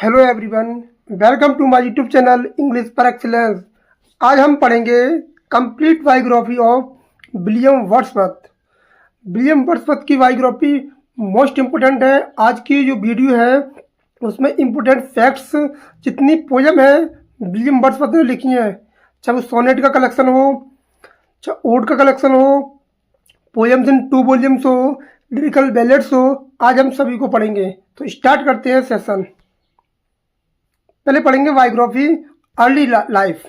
Hello everyone, welcome to my YouTube channel English par excellence. आज हम पढ़ेंगे complete biography of William Wordsworth. William Wordsworth की biography most important है। आज की जो वीडियो है उसमें इम्पोर्टेंट फैक्ट्स, जितनी पोयम है विलियम वर्ड्सवर्थ ने लिखी हैं, चाहे वो सोनेट का कलेक्शन हो, चाहे ओड का कलेक्शन हो, पोएम्स इन 2 वॉल्यूम्स हो, लिरिकल बैलेट्स हो, आज हम सभी को पढ़ेंगे। तो स्टार्ट करते हैं सेशन। पहले पढ़ेंगे बायोग्राफी अर्ली लाइफ।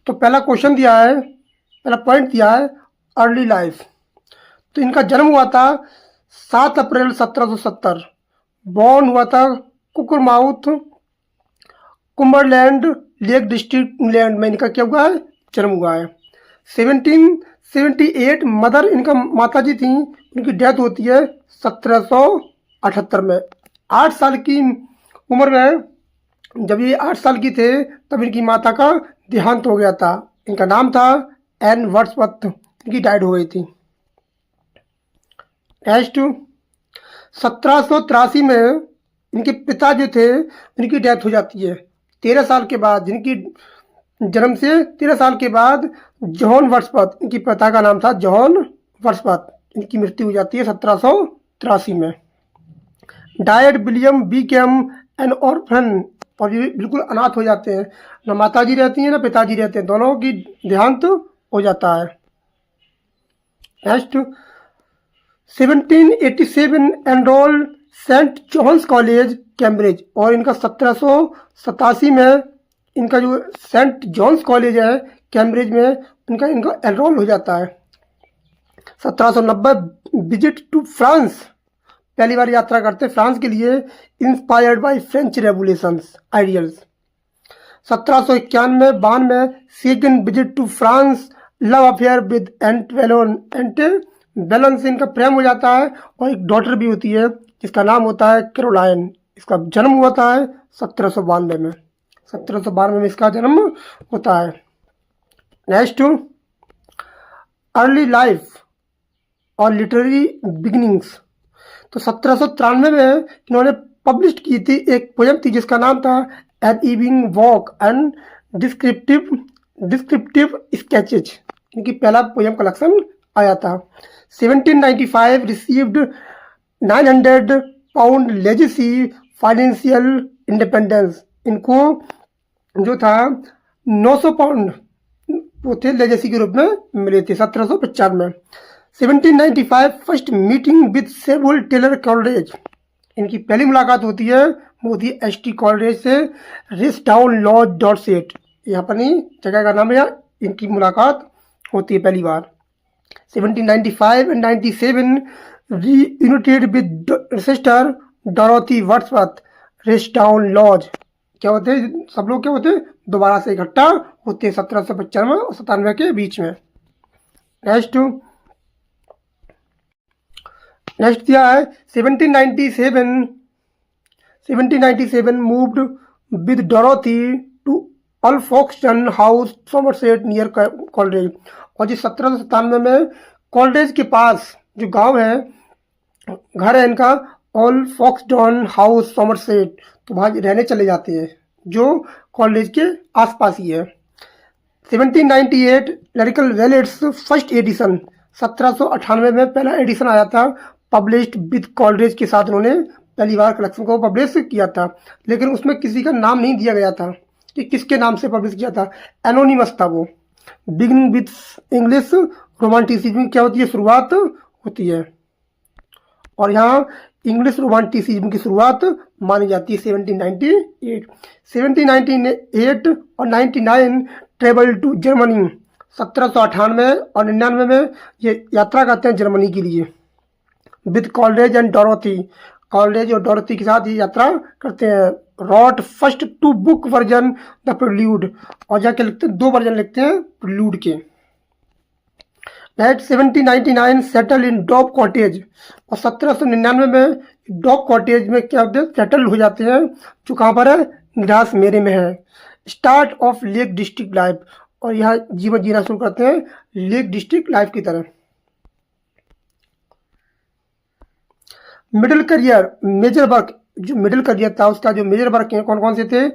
तो पहला क्वेश्चन दिया है, पहला पॉइंट दिया है अर्ली लाइफ। तो इनका जन्म हुआ था 7 अप्रैल 1770। बॉर्न हुआ था कुकुरमाउथ, कुम्बरलैंड लेक डिस्ट्रिक्ट, इंग्लैंड में इनका क्या हुआ है, जन्म हुआ है। 1778 मदर इनका माता जी थी, उनकी डेथ होती है 1778 में। 8 साल की उम्र में, जब ये 8 साल की थे तब इनकी माता का देहांत हो गया था। इनका नाम था एन वर्ड्सवर्थ, इनकी डाइड हो गई थी। नेक्स्ट, 1783 में इनके पिता जो थे उनकी डेथ हो जाती है 13 साल के बाद। जिनकी जन्म से 13 साल के बाद जॉन वर्ड्सवर्थ, इनके पिता का नाम था जॉन वर्ड्सवर्थ, इनकी मृत्यु हो जाती है 1783 में। Died William became an orphan, और ये बिल्कुल अनाथ हो जाते हैं, ना माता जी रहती हैं ना पिताजी रहते हैं, दोनों की देहांत हो जाता है। Next, 1787 enrolled Saint John's College Cambridge, और इनका 1787 में इनका जो सेंट जॉन्स कॉलेज है कैम्ब्रिज में इनका एनरोल हो जाता है। 1790 विजिट टू फ्रांस, पहली बार यात्रा करते हैं फ्रांस के लिए, inspired by French revolution's ideals. 1791 second visit to France, love affair with Annette Vallon से इनका प्रेम हो जाता है, और एक डॉटर भी होती है जिसका नाम होता है कैरोलाइन। इसका जन्म हुआ है 1792 में। 1792 में इसका जन्म होता है। नेक्स्ट, अर्ली लाइफ और लिटरेरी बिगिनिंग्स। तो 1793 में इन्होंने पब्लिश की थी एक पोएम थी जिसका नाम था an evening walk and descriptive sketches. इनकी पहला पोएम कलेक्शन आया था। 1795 received 900 pound legacy financial independence. इनको जो था 900 पाउंड वो थे लेजेसी के रूप में मिले थे 1795 में। 1795 first meeting with Samuel Taylor Coleridge, इनकी पहली मुलाकात होती है मोदी एसटी कॉलरेज से, रिसडाउन लॉज डॉर्सेट, यहाँ पर नहीं जगह का नाम है, इनकी मुलाकात होती है पहली बार। 1795 and 97 reunited with sister Dorothy Wordsworth, Racedown Lodge, क्या होते हैं सब लोग क्या होते हैं दोबारा से इकट्ठा होते हैं 1795 और 97 के बीच में। नेक्स्ट दिया है 1797 moved with Dorothy to Alfoxden House Somerset near Coleridge, और जी 1797 में कॉलरेज के पास जो गांव है, घर है इनका अल्फोक्सटन हाउस सोमरसेट, तो वहाँ रहने चले जाते हैं जो कॉलेज के आसपास ही है। 1798 लिरिकल बैलेट्स फर्स्ट एडिशन, 1798 में पहला एडिशन आया था, पब्लिश्ड विद कॉलरेज के साथ उन्होंने पहली बार कलेक्शन को पब्लिश किया था, लेकिन उसमें किसी का नाम नहीं दिया गया था कि किसके नाम से पब्लिश किया था, एनोनिमस था वो। बिगिनिंग विद इंग्लिश रोमांटिसिज्म, क्या होती है शुरुआत होती है, और यहाँ इंग्लिश रोमांटिसिज्म की शुरुआत मानी जाती है 1798। 1798 और 99 ट्रेवल टू जर्मनी, 1798 और 99 में ये यात्रा करते हैं जर्मनी के लिए with Coleridge and Dorothy, Coleridge और डॉरोथी के साथ ये यात्रा करते हैं। Wrote first 2 book version the prelude, और जाके लिखते हैं 2 वर्जन लिखते हैं प्रिल्यूड के। 1799 सेटल इन डॉब कॉटेज, और 1799 में डॉब कॉटेज में क्या होते हैं सेटल हो जाते हैं, जो कहाँ पर है निराश मेरे में है। Start of lake district life, और यहाँ जीवन जीना शुरू करते हैं लेक डिस्ट्रिक्ट लाइफ की तरह। मिडिल करियर मेजर वर्क जो मिडिल कर दिया था उसका जो मेजर वर्क हैं कौन कौन से थे?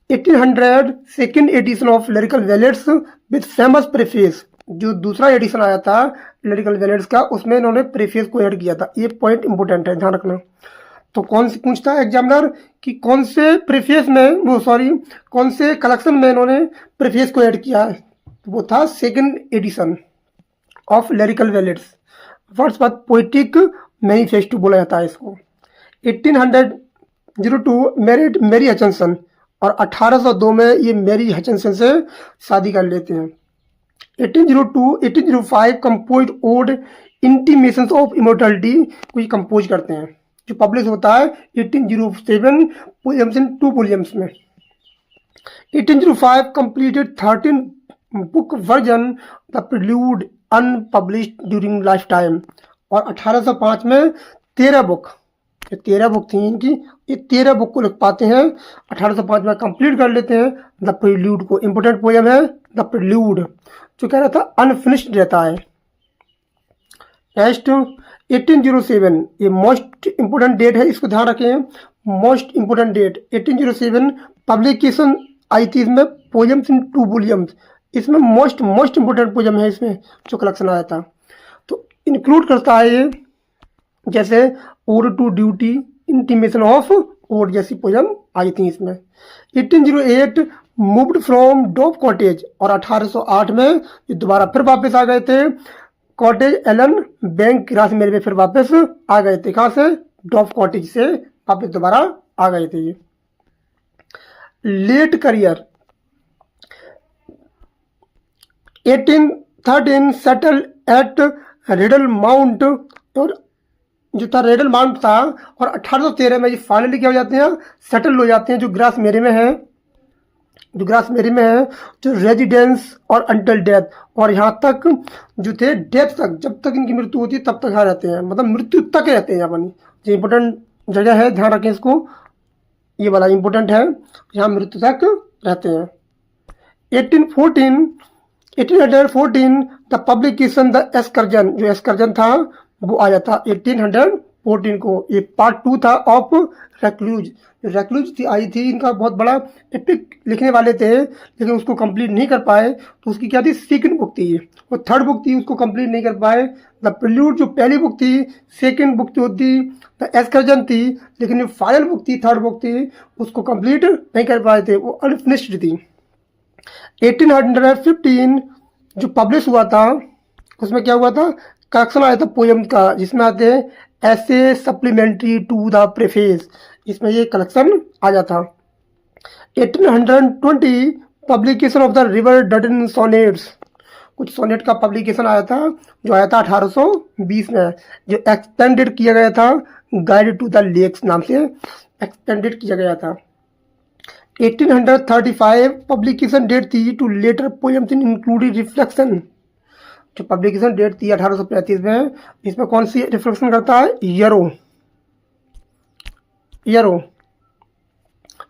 1800 second edition of lyrical ballads with famous preface, जो दूसरा एडिशन आया था लिरिकल बैलेट्स का, उसमें इन्होंने प्रेफेस को ऐड किया था। ये पॉइंट इंपॉर्टेंट है, ध्यान रखना। तो कौन से पूछता है एग्जामिनर कि कौन से प्रेफेस में, कौन से कलेक्शन में इन्होंने प्रेफेस को ऐड किया है? तो वो था second edition of lyrical ballads. Wordsworth poetic manifesto बोला जाता है इसको। 1802 मैरिड मैरी हचनसन, और 1802 में ये मैरी हचनसन से शादी कर लेते हैं। 1805 compose ode intimations of immortality को ये कंपोज करते हैं, जो पब्लिश होता है 1807 पोएम्स इन 2 वॉल्यूम्स में। 1805 completed 13 book version the prelude unpublished during life time, और 1805 में 13 बुक, ये 13 बुक थी इनकी, ये 13 बुक को लिख पाते हैं। 1805 में कंप्लीट कर लेते हैं द प्रिल्यूड को। इंपॉर्टेंट पोएम है द प्रिल्यूड, जो कह रहा था अनफिनिश्ड रहता है। नेक्स्ट 1807, ये मोस्ट इंपोर्टेंट डेट है, इसको ध्यान रखें। मोस्ट इंपोर्टेंट डेट 1807 पब्लिकेशन आई थी इसमें पोएम्स इन 2 वॉल्यूम्स। इसमें मोस्ट इंपोर्टेंट पोएम है इसमें जो कलेक्शन आया था। तो इंक्लूड करता है ये, जैसे ode to duty, intimation of ode जैसी पोएम आई थी इसमें। 1808 मूव्ड फ्रॉम डॉव कॉटेज, और 1808 में ये दोबारा फिर वापस आ गए थे कॉटेज एलन बैंक ग्रास मेरे में, फिर वापस आ गए थे। कहाँ से? डॉव कॉटेज से वापस दोबारा आ गए थे ये। Late career 1813 settle at Rydal Mount, और जो था रेडल माउंट था, और 1813 में ये फाइनली क्या हो जाते हैं? सेटल हो जाते हैं, जो ग्रास मेरे में है, जो रेजिडेंस और अंटिल डेथ, और यहाँ तक जो थे डेथ तक, जब तक इनकी मृत्यु होती है तब तक यहाँ रहते हैं, मतलब मृत्यु तक रहते हैं यहाँ पर। जो इंपॉर्टेंट जगह है, ध्यान रखें इसको, ये वाला इंपॉर्टेंट है, यहाँ मृत्यु तक रहते हैं। 1814 द पब्लिकेशन द एस्कर्जन, जो एस्कर्जन था वो आया था 1814 को। ये पार्ट 2 था ऑफ रेक्लूज। रेक्लूज थी आई थी, इनका बहुत बड़ा एपिक लिखने वाले थे, लेकिन उसको कंप्लीट नहीं कर पाए, तो उसकी क्या थी? सेकंड बुक थी, वो थर्ड बुक थी, उसको कंप्लीट नहीं कर पाए। द प्रिल्यूड जो पहली बुक थी, सेकंड बुक जो थी द एस्कर्जन थी, लेकिन जो फाइनल बुक थी, थर्ड बुक थी, उसको कंप्लीट नहीं कर पाए थे, वो अनफिनिश्ड थी। 1815 जो पब्लिश हुआ था, उसमें क्या हुआ था? कलेक्शन आया था पोएम का, जिसमें आते हैं ऐसे सप्लीमेंट्री टू द प्रेफेस, इसमें ये कलेक्शन आया था। 1820 publication of the river Duddon sonnets, कुछ सोनेट का पब्लिकेशन आया था, जो आया था 1820 में, जो एक्सटेंडेड किया गया था गाइड टू द लेक्स नाम से एक्सटेंडेड किया गया था। 1835 पब्लिकेशन डेट थी two later poems in including reflection, जो पब्लिकेशन डेट थी 1835 में, इसमें कौन सी रिफ्लेक्शन करता है?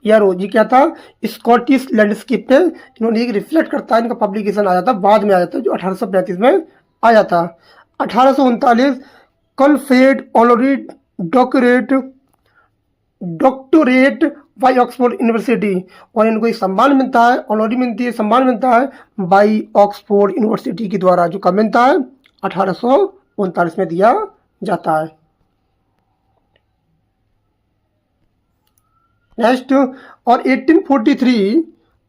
यारो जी क्या था? स्कॉटिश लैंडस्केप पे इन्होंने एक रिफ्लेक्ट करता है, इनका पब्लिकेशन आया था, बाद में आया था, जो 1835 में आया था। 1839 conferred honorary doctorate by Oxford University, और इनको एक सम्मान मिलता है, ऑनरी मिलती है, सम्मान मिलता है बाई ऑक्सफोर्ड यूनिवर्सिटी के द्वारा, जो कब मिलता है? 1839 में दिया जाता है। नेक्स्ट, और 1843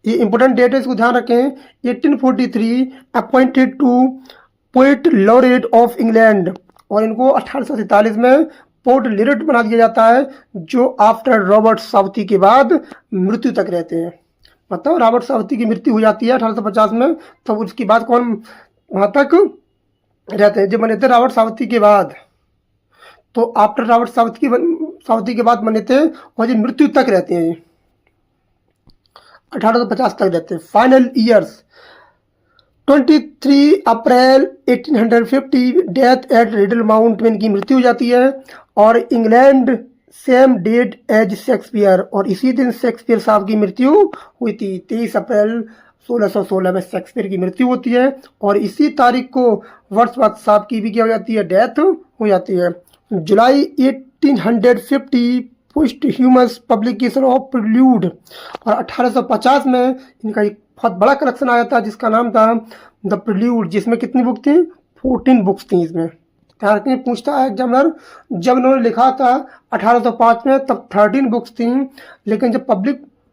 ये इंपॉर्टेंट डेट है, इसको ध्यान रखें। 1843 appointed to poet laureate of England, और इनको 1847 में पोर्ट लिरेट बना दिया जाता है, जो आफ्टर रॉबर्ट साउथी के बाद मृत्यु तक रहते हैं। मतलब रॉबर्ट साउथी की मृत्यु हो जाती है 1850 में, तो उसके बाद कौन वहाँ तक रहते हैं? जो बने थे रॉबर्ट साउथी के बाद, तो आफ्टर रॉबर्ट साउथी के बाद बने थे, और जो मृत्यु तक रहते हैं 1850 तक रहते हैं। Final years 23 April 1850 death at Rydal Mount में इनकी मृत्यु हो जाती है, और England same date as Shakespeare, और इसी दिन शेक्सपियर साहब की मृत्यु हुई थी। 23 अप्रैल 1616 में शेक्सपियर की मृत्यु होती है, और इसी तारीख को वर्ड्सवर्थ साहब की भी क्या हो जाती है? डेथ हो जाती है। जुलाई 1850 post humus publication of prelude. और 1850 में इनका एक बहुत बड़ा कलेक्शन आया था जिसका नाम था द प्रिल्यूड, जिसमें कितनी बुक थी? 14 बुक्स थी इसमें। ध्यान रखिए, पूछता है एग्जामिनर, जब इन्होंने लिखा था 1805 में तब 13 बुक्स थी, लेकिन जब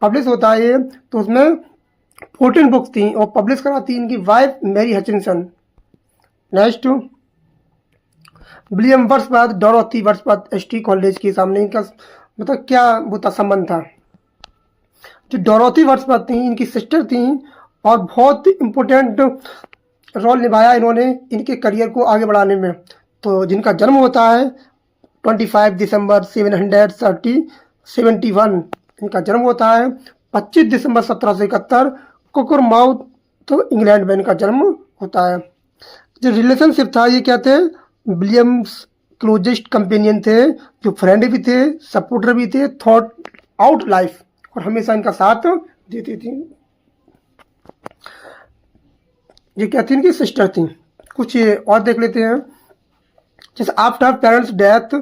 पब्लिश होता है ये तो उसमें 14 बुक्स थी और पब्लिश कराती इनकी wife Mary Hutchinson. Next, William Wordsworth Dorothy Wordsworth S T Coleridge के सामने इनका मतलब क्या वो था संबंध था। जो डोरोथी वर्ड्सवर्थ थी इनकी सिस्टर थी और बहुत इम्पोर्टेंट रोल निभाया इन्होंने इनके करियर को आगे बढ़ाने में। तो जिनका जन्म होता है 25 दिसंबर 771, इनका जन्म होता है 25 दिसंबर 1771 कोकरमाउथ तो इंग्लैंड में इनका जन्म होता है। जो रिलेशनशिप था ये क्या थे? विलियम्स क्लोजेस्ट कंपेनियन थे, जो फ्रेंड भी थे, सपोर्टर भी थे, थॉट आउट लाइफ, और हमेशा इनका साथ देती थी। ये क्या थी? इनकी सिस्टर थी। कुछ ये और देख लेते हैं। जैसे आफ्टर पेरेंट्स डेथ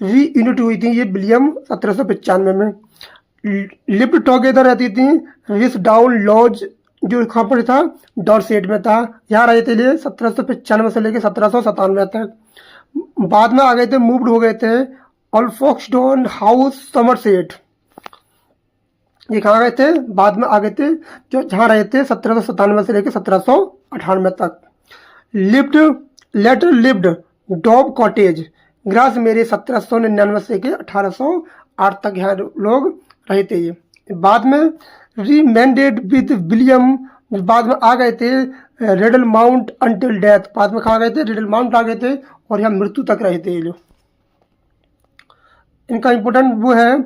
रीयूनिट हुई थी ये विलियम 1795 में। लिव्ड टुगेदर रहती थी रिस डाउन लॉज, जो कहाँ पर था? डॉरसेट में था। यहाँ रहे थे लिए 1795 से लेकर 1797 तक। बाद में आ गए थे, मूव्ड हो गए थे ऑल्फोक्सटन हाउस समरसेट। ये कहाँ गए थे? बाद में आ गए थे, जो जहाँ रहे थे 1797 से लेकर 1798 तक। लेटर लिव्ड डॉब कॉटेज ग्रास मेरे 1799 से के 1808 तक यहाँ लोग रहे थे। ये बाद में रीमेंडेड विद विलियम, बाद में आ गए थे रेडल माउंट अंटिल डेथ। बाद में कहाँ गए थे? रेडल माउंट आ गए थे और यहाँ मृत्यु तक रहे थे ये लोग। इनका इम्पोर्टेंट वो है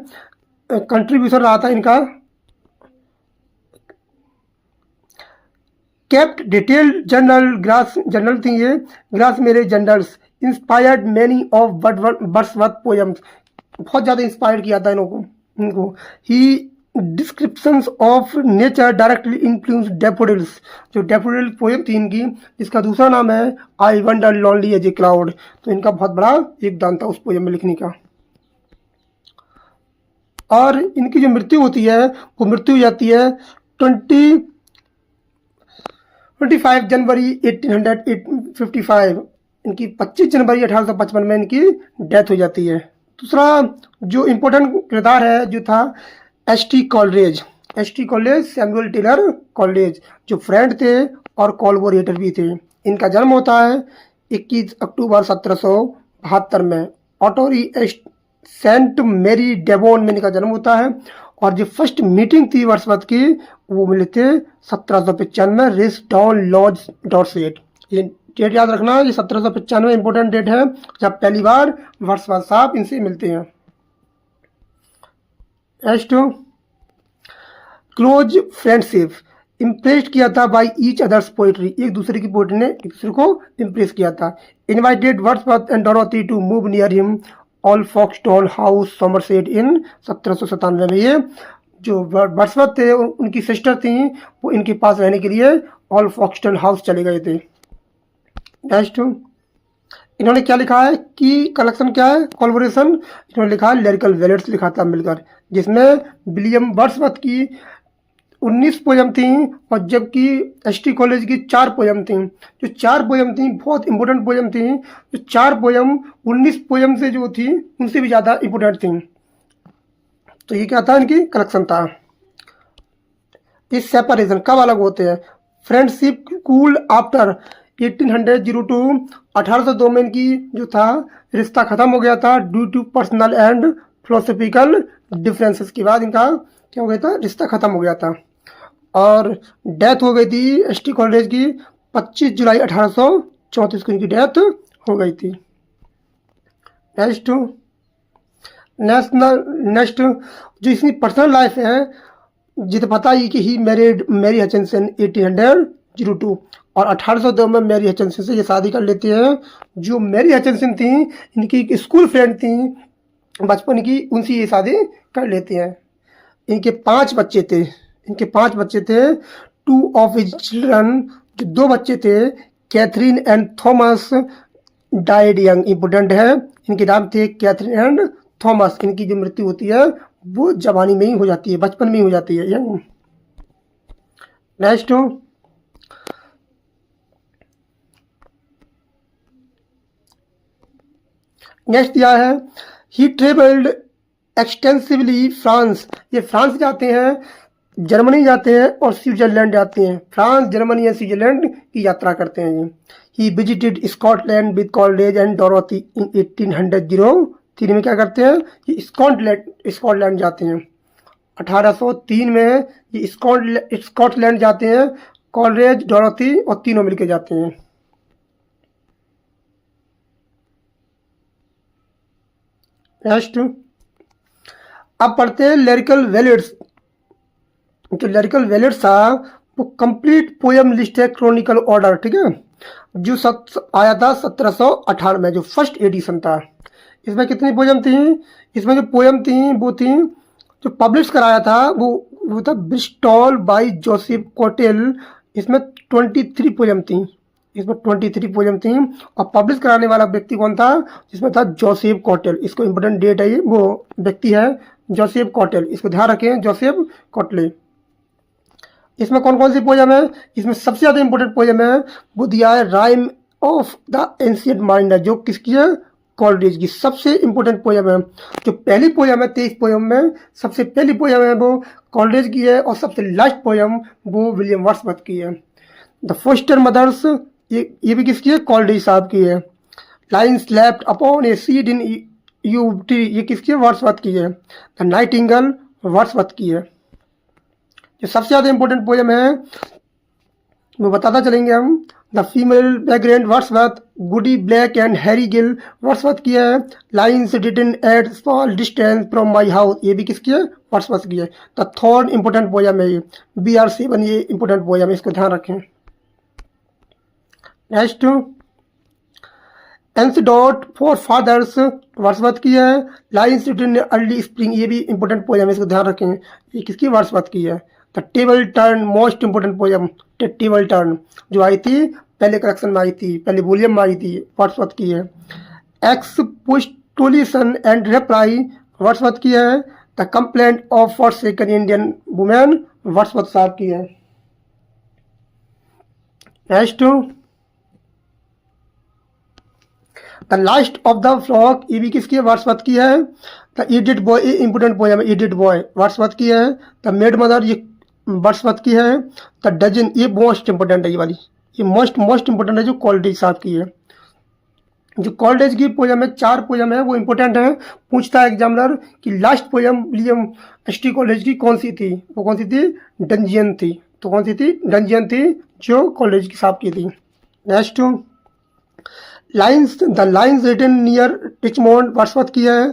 कंट्रीब्यूशन रहा था इनका। Kept detailed journal grass journal थी ये, Grasmere journals inspired many of Wordsworth poems. बहुत ज़्यादा इंस्पायर किया था इनको। He descriptions of nature directly influence daffodils, जो डैफोडिल पोएम थी इनकी, जिसका दूसरा नाम है I wander lonely as a cloud. तो इनका बहुत बड़ा योगदान था उस पोएम में लिखने का। और इनकी जो मृत्यु होती है वो मृत्यु हो जाती है 25 जनवरी 1855। इनकी 25 जनवरी 1855 में इनकी डेथ हो जाती है। दूसरा जो इम्पोर्टेंट किरदार है जो था S T Coleridge Samuel Taylor Coleridge, जो फ्रेंड थे और कोलैबोरेटर भी थे। इनका जन्म होता है 21 अक्टूबर 1772 में। ऑटोरी सेंट मेरी डेवोन में इनका जन्म होता है। और जो फर्स्ट मीटिंग थी वर्ड्सवर्थ की वो मिले थे 1795 में रिस डाउन लॉज डॉरसेट। ये डेट याद रखना, ये 1795 इंपॉर्टेंट डेट है जब पहली बार वर्ड्सवर्थ साहब इनसे मिलते हैं। क्लोज फ्रेंडशिप इम्प्रेस किया था बाई ईच अदर्स पोइट्री, एक दूसरे की पोइट्री ने एक दूसरे को इम्प्रेस किया था। Invited Wordsworth and Dorothy to move near him Alfoxden House Somerset in 1797 में। ये जो वर्ड्सवर्थ थे उनकी सिस्टर थी वो इनके पास रहने के लिए ऑल्फोक्सटन हाउस चले गए थे। नेक्स्ट, इन्होंने क्या लिखा है कि कलेक्शन क्या है? कोलैबोरेशन। इन्होंने लिखा है लिरिकल वेलेट्स लिखा था मिलकर, जिसमें विलियम वर्ड्सवर्थ की 19 पोयम थी और जबकि एसटी कॉलेज की 4 पोयम थी। जो 4 पोयम थी बहुत इंपॉर्टेंट पोयम थी। जो 4 पोयम 19 पोयम से जो थी उनसे भी ज़्यादा इंपॉर्टेंट थी। तो ये क्या था? इनकी कलेक्शन था। इस सेपरेशन कब अलग होते हैं? फ्रेंडशिप कूल आफ्टर 1802, 1802 में इनकी जो था रिश्ता खत्म हो गया था due to personal and philosophical differences. के बाद इनका क्या हो गया था? रिश्ता खत्म हो गया था। और डेथ हो गई थी एसटी कॉलेज की 25 जुलाई 1834 को इनकी डेथ हो गई थी। नेक्स्ट जो इसकी पर्सनल लाइफ है, जिसे पता ही कि ही मैरिड मैरी हचिंसन 1802 और 1802 में मैरी हचिंसन से ये शादी कर लेते हैं। जो मैरी हचिंसन थी इनकी एक स्कूल फ्रेंड थी बचपन की, उनसे ये शादी कर लेते हैं। इनके 5 बच्चे थे। 2 ऑफ हिज चिल्ड्रन, जो 2 बच्चे थे Catherine and Thomas died young. Important है, इनके नाम थे कैथरीन एंड थॉमस, इनकी जो मृत्यु होती है वो जवानी में ही हो जाती है, बचपन में ही हो जाती है। यंग। नेक्स्ट, नेक्स्ट दिया है ही ट्रेवल्ड एक्सटेंसिवली फ्रांस, ये फ्रांस जाते हैं, जर्मनी जाते हैं और स्विट्जरलैंड जाते हैं। फ्रांस, जर्मनी या स्विट्जरलैंड की यात्रा करते हैं ये। He visited Scotland with Coleridge and Dorothy in 1803 में क्या करते हैं, ये स्कॉटलैंड जाते हैं। 1803 में ये स्कॉटलैंड जाते हैं, कॉलरेज, डोरोथी और तीनों मिलके जाते हैं। नेक्स्ट, अब पढ़ते हैं लिरिकल वेलिड्स। जो लिरिकल वेलिड्स था वो कंप्लीट पोयम लिस्ट है, क्रॉनिकल ऑर्डर, ठीक है, जो आया था 1718 में, जो फर्स्ट एडिशन था। इसमें कितनी पोयम थी, इसमें जो पोयम थी वो थी, जो पब्लिश कराया था वो था ब्रिस्टॉल बाय जोसेफ कॉटेल। इसमें 23 पोयम थी, इसमें 23 पोयम थी। और पब्लिश कराने वाला व्यक्ति कौन था, जिसमें था जोसेफ कॉटेल। इसको इम्पोर्टेंट डेट है, ये वो व्यक्ति है जोसेफ कॉटेल, इसको ध्यान रखें, जोसेफ कॉटले। इसमें कौन कौन सी पोयम है, इसमें सबसे ज़्यादा इंपॉर्टेंट पोयम है वो दिया है rhyme of the ancient mind, जो किसकी है, कॉलरेज की सबसे इंपॉर्टेंट पोयम है। जो पहली पोयम है 23 पोयम में, सबसे पहली पोयम है वो कॉलरेज की है और सबसे लास्ट पोयम वो विलियम वर्ड्सवर्थ की है। द फोस्टर मदर्स, ये भी किसकी है, कॉलरेज साहब की है। Lines left upon a seed in you tree, ये किसकी है, वर्ड्सवर्थ की है। द नाइटिंगेल वर्ड्सवर्थ की है। जो सबसे ज़्यादा इंपॉर्टेंट पोयम है वो बताता चलेंगे हम। The female background Wordsworth, Goody Blake and Harry Gill Wordsworth की है। Lines written at small distance from my house, ये भी किसकी है, वर्ड्सवर्थ की है। द थर्ड इंपॉर्टेंट पोयम है ये BR7, ये इंपॉर्टेंट पोयम है, इसको ध्यान रखें। नेक्स्ट, एंसिडोट फॉर फादर्स वर्ड्सवर्थ की है। लाइन्स रिटन अर्ली स्प्रिंग, ये भी इंपॉर्टेंट पोयम है, इसको ध्यान रखें, ये किसकी, वर्ड्सवर्थ की है। The table turn, most important poem table turn, जो आई थी पहले कलेक्शन में आई थी, पहले वॉल्यूम में आई थी, वर्ड्सवर्थ की है। एक्सपोस्टोलिशन एंड रिप्लाई वर्ड्सवर्थ की है। The complaint of forsaken Indian women Wordsworth साहब की है। Next, the last of the flock, ये भी किसकी है, वर्ड्सवर्थ की है। द इडियट बॉय, ये इंपॉर्टेंट पोयम है, इडियट बॉय वर्ड्सवर्थ की है। द मेड मदर, ये वर्ड्सवर्थ की है। द डजन, ये मोस्ट इंपॉर्टेंट है, ये वाली, ये मोस्ट इंपॉर्टेंट है, जो कॉलरेज साहब की है। जो कॉलरेज की पोयम है, 4 पोयम है, वो इंपॉर्टेंट है। पूछता है एग्जामिनर कि last poem William ST. Coleridge की कौन सी थी, वो कौन सी थी, डंजियन थी। तो कौन सी थी, डंजियन थी, जो कॉलरेज की साहब की थी। Next, lines, the lines written near Richmond Wordsworth की है।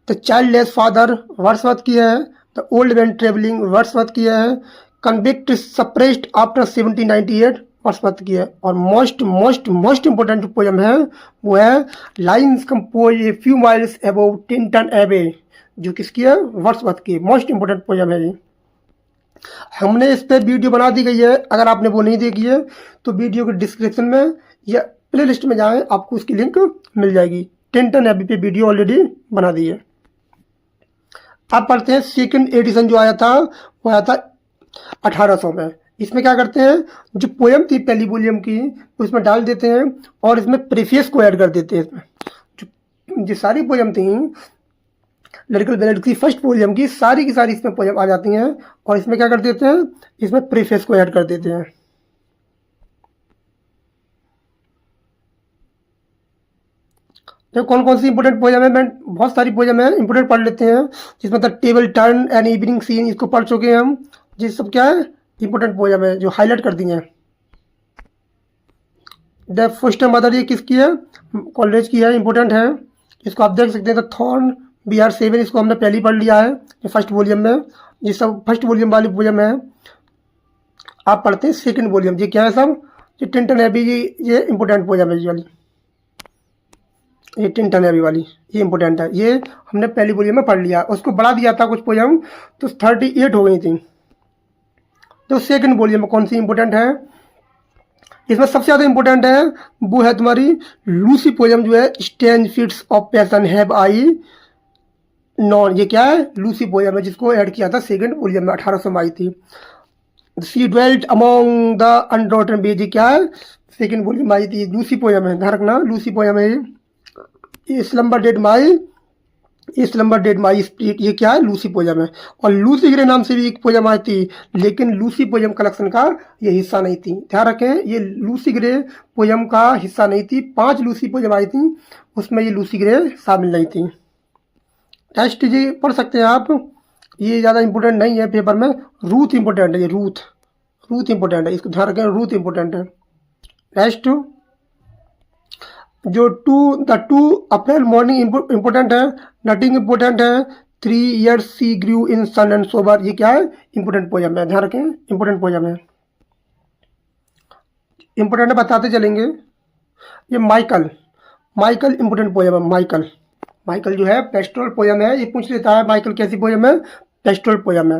द चाइल्डलेस फादर वर्ड्सवर्थ की है। The old man travelling Wordsworth की है। कन्विक्ट सप्रेस्ड आफ्टर 1798 वर्ड्सवर्थ की है। और मोस्ट इंपॉर्टेंट जो पोयम है वो है लाइन्स कंपोज ए फ्यू माइल्स अबव टिंटन एबे, जो किसकी है, वर्ड्सवर्थ की। मोस्ट इंपॉर्टेंट पोयम है ये। हमने इस पर वीडियो बना दी गई है, अगर आपने वो नहीं देखी है तो वीडियो के डिस्क्रिप्शन में या प्ले लिस्ट में जाएं, आपको उसकी लिंक मिल जाएगी। टिंटन एबे पे वीडियो ऑलरेडी बना दी है। अब पढ़ते हैं सेकंड एडिशन जो आया था, वो आया था 1800 में। इसमें क्या करते हैं, जो पोयम थी पहली वॉल्यूम की उसमें डाल देते हैं और इसमें प्रीफेस को ऐड कर देते हैं। इसमें जो सारी पोयम थी लिरिकल बैलेड की फर्स्ट वॉल्यूम की सारी इसमें पोयम आ जाती हैं और इसमें क्या कर देते हैं, इसमें प्रीफेस को ऐड कर देते हैं। तो कौन कौन सी इंपॉर्टेंट पोयम है, मैं बहुत सारी पोयम है, इंपॉर्टेंट पढ़ लेते हैं। जिसमें the table turn and evening scene, इसको पढ़ चुके हैं हम। ये सब क्या है, इंपॉर्टेंट पोयम है जो हाईलाइट कर दी हैं। द फोस्टर मदर, ये किसकी है, कॉलरेज की है, इंपॉर्टेंट है, इसको आप देख सकते हैं। द थॉर्न BR7, इसको हमने पहले ही पढ़ लिया है, ये फर्स्ट वॉल्यूम में, ये सब फर्स्ट वॉल्यूम वाली पोयम है। आप पढ़ते हैं सेकंड वॉल्यूम, ये क्या है सब, ये टिंटन एबी, ये इंपॉर्टेंट पोयम है, ये वाली, ये टिंटन एबी वाली, ये इंपॉर्टेंट है, ये हमने पहली वॉल्यूम में पढ़ लिया। उसको बढ़ा दिया था कुछ पोयम, तो 38 हो गई थी। तो सेकंड वॉल्यूम में कौन सी इंपॉर्टेंट है, इसमें सबसे ज़्यादा इंपॉर्टेंट है वो है तुम्हारी लूसी पोयम, जो है Strange fits of passion have I non, ये क्या है, लूसी पोयम है, जिसको ऐड किया था सेकंड वॉल्यूम में, 1800 में आई थी। सी ड्वेल्ट अमोंग द अनडॉटन बेज, ये क्या है, सेकंड वॉल्यूम में आई थी, लूसी पोयम है, ध्यान रखना लूसी पोयम है ये। स्लम्बर डेड माई, इस नंबर डेट माई स्प्रिट, ये क्या है, लूसी पोयम है। और लूसी ग्रे नाम से भी एक पोयम आई थी, लेकिन लूसी पोयम कलेक्शन का ये हिस्सा नहीं थी, ध्यान रखें, ये लूसी ग्रे पोयम का हिस्सा नहीं थी। 5 लूसी पोयम आई थी, उसमें ये लूसी ग्रे शामिल नहीं थी। टेस्ट जी पढ़ सकते हैं आप, ये ज़्यादा इंपॉर्टेंट नहीं है पेपर में। रूथ इंपॉर्टेंट है, ये रूथ, रूथ इंपॉर्टेंट है, इसको ध्यान रखें, रूथ इंपॉर्टेंट है। नेक्स्ट जो टू अप्रैल मॉर्निंग इंपॉर्टेंट है, नटिंग इंपॉर्टेंट है, 3 years she grew in sun and shower, ये क्या है, इंपॉर्टेंट पोयम है, ध्यान रखें, इंपॉर्टेंट पोयम है, इंपॉर्टेंट है, बताते चलेंगे। ये माइकल, माइकल इंपॉर्टेंट पोयम है, माइकल, माइकल जो है पेस्टोरल पोयम है, ये पूछ लेता है माइकल कैसी पोयम है, पेस्टोरल पोयम है।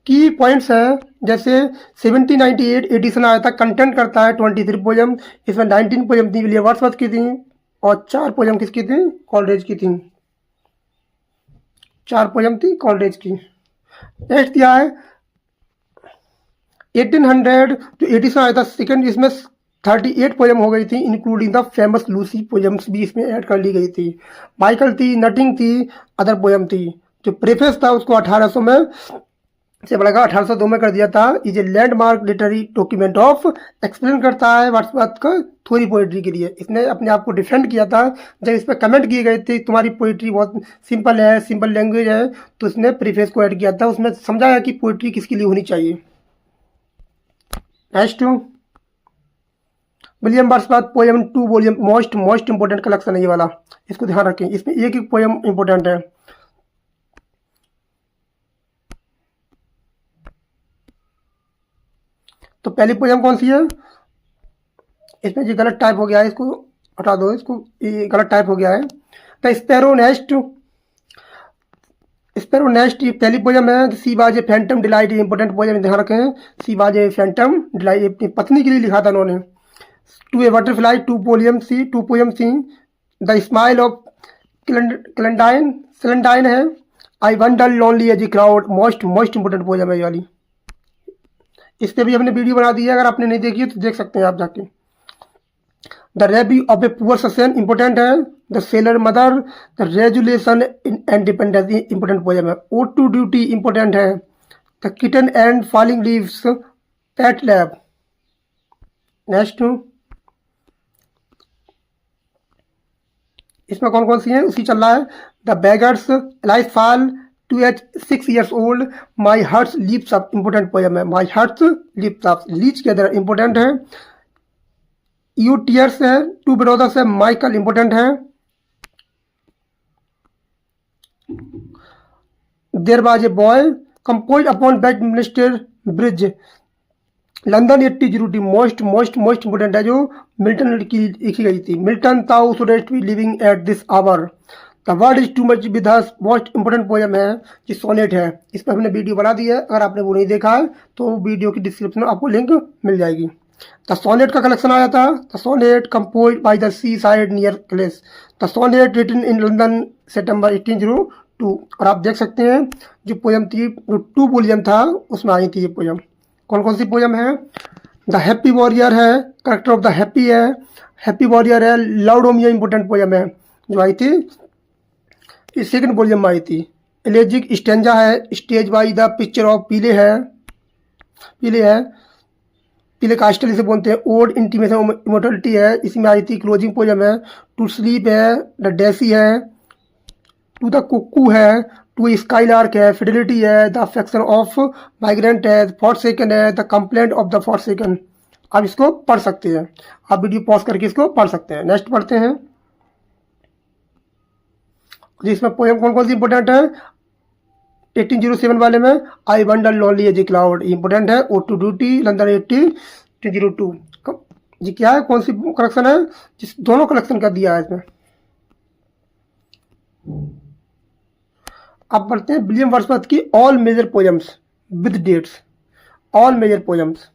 की पॉइंट्स हैं, जैसे 1798 एडिशन आया था, कंटेंट करता है 23 पोयम, इसमें 19 पोयम थी विलियम वर्ड्सवर्थ की थी, और 4 पोयम किसकी थी, कॉलरेज की थी, 4 पोयम थी कॉलरेज की। नेक्स्ट दिया है 1800 जो एडिशन आया था सेकंड, इसमें 38 पोयम हो गई थी, including the famous Lucy poems भी इसमें ऐड कर ली गई थी। माइकल थी, नटिंग थी, अदर पोयम थी। जो प्रेफेस था उसको 1800 में से बढ़ाकर 1802 में कर दिया था। Is a landmark literary document of, explain करता है वर्ड्सवर्थ का थोड़ी पोइट्री के लिए। इसने अपने आप को डिफेंड किया था जब इस पर कमेंट किए गए थे तुम्हारी पोइट्री बहुत सिंपल है, सिंपल लैंग्वेज है, तो इसने प्रीफेस को ऐड किया था, उसमें समझाया कि पोइट्री किसके लिए होनी चाहिए। Next William Wordsworth poem 2 volume, most most important collection है ये वाला, इसको ध्यान रखें, इसमें एक एक पोयम इंपोर्टेंट है। तो पहली पोयम कौन सी है, इसमें ये गलत टाइप हो गया है, इसको हटा दो, इसको, ये गलत टाइप हो गया है। The sparrow nest, sparrow nest ये पहली पोयम है। सी बाज ए फैंटम डिलाइट, इंपॉर्टेंट पोयम, ध्यान रखें, सी बाज ए फैंटम डिलाइट अपनी पत्नी के लिए लिखा था उन्होंने। To a butterfly 2 poems, 2 poems. The smile of celandine, celandine है। I wander lonely as a crowd, most most important poem है ये वाली, इस पर भी हमने वीडियो बना दी है, अगर आपने नहीं देखी है तो देख सकते हैं आप जाके। The reverie of a poor Susan important है। The sailor mother, the resolution in independence important poem है। ओ टू ड्यूटी इंपोर्टेंट है। The kitten and falling leaves, pet lamb. Next इसमें कौन कौन सी है उसी चल रहा है। The beggars, life fall, to H 6 years old, my heart's leaps up important poem है, my heart's leaps up, leech के अंदर इंपोर्टेंट है। यू टीयर्स है, 2 ब्रदर्स है, माइकल इंपोर्टेंट है। There was a boy, compose upon Westminster Bridge, London 8002, most most most important है, जो Milton की लिखी गई थी। Milton thou shouldst be living at this hour, the world is too much with us, most important poem है, जो sonnet है। इस पर हमने वीडियो बना दी है, अगर आपने वो नहीं देखा है तो वीडियो की डिस्क्रिप्शन में आपको लिंक मिल जाएगी। द सोनेट का कलेक्शन आया था। The sonnet compose by the seaside near Calais, the sonnet written in London सितंबर 1802। और आप देख सकते हैं जो पोयम थी, जो 2 वॉल्यूम था उसमें आई थी ये पोयम। कौन कौन सी पोयम है, द हैप्पी वॉरियर है, करेक्टर ऑफ द हैप्पी है, हैप्पी वॉरियर है। लाउडोमिया इंपोर्टेंट पोयम है जो आई थी, ये सेकंड वॉल्यूम में आई थी। एलेजिक स्टेंजा है, stage by the picture of पीले है, पीले है, पीले कास्टल इसे बोलते हैं। ओल्ड इंटीमेशन इमोर्टलिटी है, इसमें आई थी, क्लोजिंग पोयम है। टू स्लीप है, द डेसी है, टू द कुक्कू है, टू स्काईलार्क है, फिडेलिटी है, द अफेक्शन ऑफ माइग्रेंट है, फोर्थ सेकंड है, the complaint of the fourth second. आप इसको पढ़ सकते हैं, आप वीडियो पॉज करके इसको पढ़ सकते हैं। नेक्स्ट पढ़ते हैं, जिसमें पोयम कौन कौन सी इंपोर्टेंट है। 1807 वाले में I wander lonely as a cloud important है। Ode to duty, London 1802। जी क्या है, कौन सी कलेक्शन है, जिस दोनों कलेक्शन का दिया है इसमें। अब पढ़ते हैं विलियम वर्ड्सवर्थ की all major poems with dates, all major poems,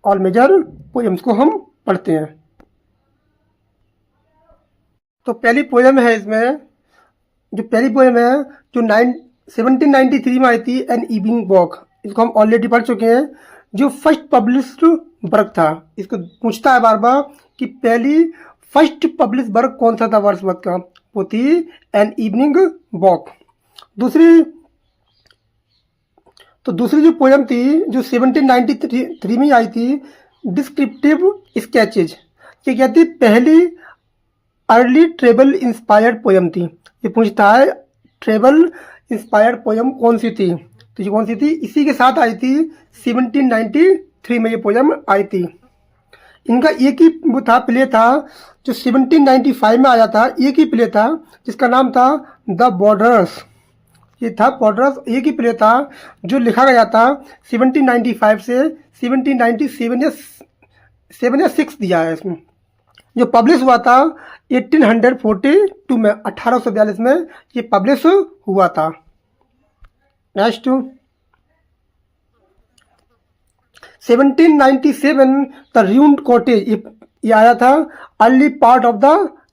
all major poems को हम पढ़ते हैं। तो पहली पोएम है इसमें, जो पहली पोएम है जो 1793 में आई थी, एन इवनिंग वॉक, इसको हम ऑलरेडी पढ़ चुके हैं। जो फर्स्ट पब्लिश्ड वर्क था, इसको पूछता है बार बार कि पहली फर्स्ट पब्लिश वर्क कौन सा था वर्ड्सवर्थ का, वो थी एन इवनिंग वॉक। दूसरी जो पोएम थी जो 1793 में आई थी, डिस्क्रिप्टिव स्केचेज, ये क्या थी, पहली अर्ली ट्रेवल इंस्पायर्ड पोएम थी। ये पूछता है ट्रेवल इंस्पायर्ड पोएम कौन सी थी, तो ये कौन सी थी, इसी के साथ आई थी 1793 में ये पोएम आई थी। इनका एक ही वो था, प्ले था, जो 1795 में आया था, एक ही प्ले था जिसका नाम था द बॉर्डर्स। ये था बॉर्डर्स, एक ही प्ले था जो लिखा गया था 1795 से 1797 या 7 या 6 दिया है इसमें। जो पब्लिश हुआ था 1842 में, 1842 में ये पब्लिश हुआ था। नेक्स्ट 1797 द रूइंड कॉटेज, ये आया था अर्ली पार्ट ऑफ द,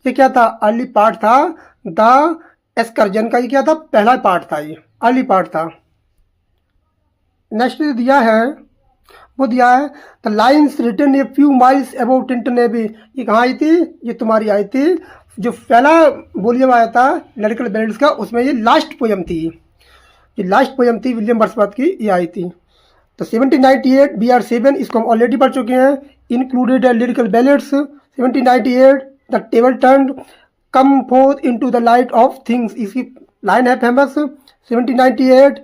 ये क्या था, अर्ली पार्ट था द एस्कर्जन का, ये क्या था, पहला पार्ट था, ये अर्ली पार्ट था। नेक्स्ट दिया है, वो दिया है the lines written a few miles about Tintern Abbey, ये कहाँ आई थी, ये तुम्हारी आई थी, जो पहला वॉल्यूम आया था लिरिकल बैलेड्स का, उसमें ये लास्ट पोएम थी, ये लास्ट पोएम थी विलियम वर्ड्सवर्थ की, ये आई थी। तो 1798 BR7, इसको हम ऑलरेडी पढ़ चुके हैं, included lyrical ballads. 1798 the table turn come forth into the light of things, इसकी लाइन है famous. 1798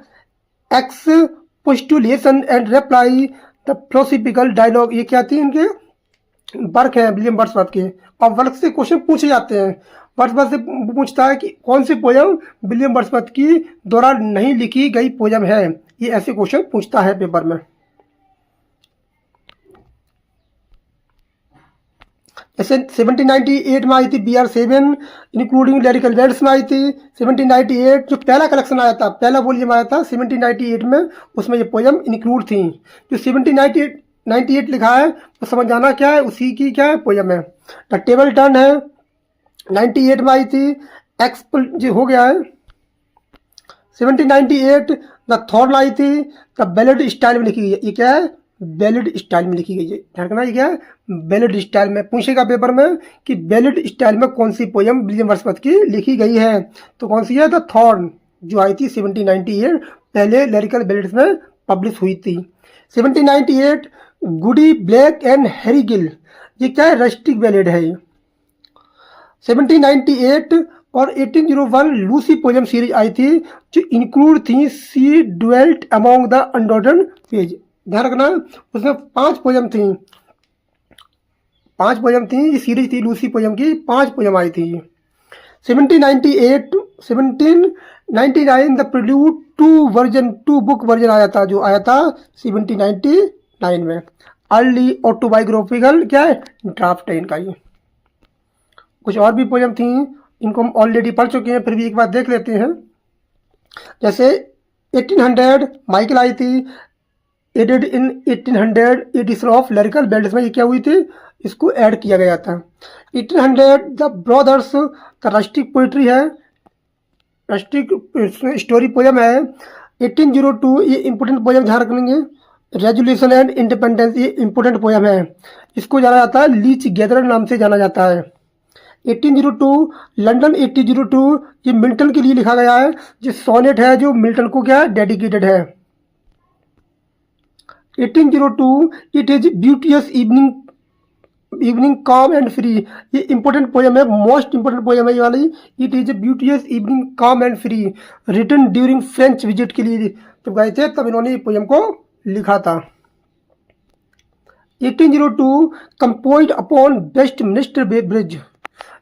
expostulation and reply the philosophical dialogue, ये क्या थी, इनके वर्क हैं विलियम वर्ड्सवर्थ के, और वर्क से क्वेश्चन पूछे जाते हैं। वर्ड्सवर्थ से पूछता है कि कौन सी पोएम विलियम वर्ड्सवर्थ की द्वारा नहीं लिखी गई पोएम है, ये ऐसे क्वेश्चन पूछता है पेपर में। जैसे 1798 में आई थी BR7 इंक्लूडिंग लिरिकल बैलेड्स में आई थी। 1798 जो पहला कलेक्शन आया था, पहला वॉल्यूम आया था 1798 में, उसमें ये पोएम इंक्लूड थी। जो 1798 लिखा है तो समझ जाना क्या है, उसी की क्या है पोएम है। द टेबल टर्न है 98 में आई थी, एक्सपल जो हो गया है। 1798 द थॉर्न आई थी, द बैलेड स्टाइल में लिखी गई है, ये क्या है, बैलेड स्टाइल में लिखी गई है, ध्यान रखना, ये क्या है, बैलेड स्टाइल में। पूछेगा पेपर में कि बैलेड स्टाइल में कौन सी पोएम विलियम वर्ड्सवर्थ की लिखी गई है, तो कौन सी है, द थॉर्न, जो आई थी 1798, पहले लिरिकल बैलेड्स में पब्लिश हुई थी। 1798 गुडी ब्लैक एंड हैरी गिल, ये क्या है, रस्टिक बैलेड है ये। 1798 और 1801 लूसी पोएम सीरीज आई थी, जो इंक्लूड थी सी ड्वेल्ट अमॉन्ग द अनडॉर्डन पेज, ध्यान रखना, उसमें 5 पोएम थी, 5 पोएम थी, ये सीरीज थी लूसी पोएम की, 5 पोएम आई थी। 1799 द प्रिल्यूड 2 बुक वर्जन आया था, जो आया था 1799 में, अर्ली ऑटोबायोग्राफिकल क्या है, ड्राफ्ट है इनका। ये कुछ और भी पोएम थी, इनको हम ऑलरेडी पढ़ चुके हैं, फिर भी एक बार देख लेते हैं। जैसे 1800 माइकल आई थी, added in 1800 edition of lyrical ballads में, ये क्या हुई थी, इसको ऐड किया गया था। 1800 the brothers, the rustic poetry है, रस्टिक स्टोरी पोएम है। 1802 ये इंपोर्टेंट पोएम ध्यान रखेंगे, रेजुलेशन एंड इंडिपेंडेंस, ये इंपोर्टेंट पोएम है, इसको जाना जाता है लीच गैदरर नाम से जाना जाता है। 1802 लंदन 1802, ये मिल्टन के लिए लिखा गया है, जो सोनेट है, जो मिल्टन को क्या डेडिकेटेड है। 1802 it is beauteous evening calm and free, ये इंपॉर्टेंट पोएम है, मोस्ट इंपॉर्टेंट पोएम है ये वाली। It is beauteous evening calm and free, written during French visit के लिए जब गए थे तब इन्होंने ये पोएम को लिखा था। 1802 कंपोज्ड अपॉन वेस्टमिनिस्टर ब्रिज,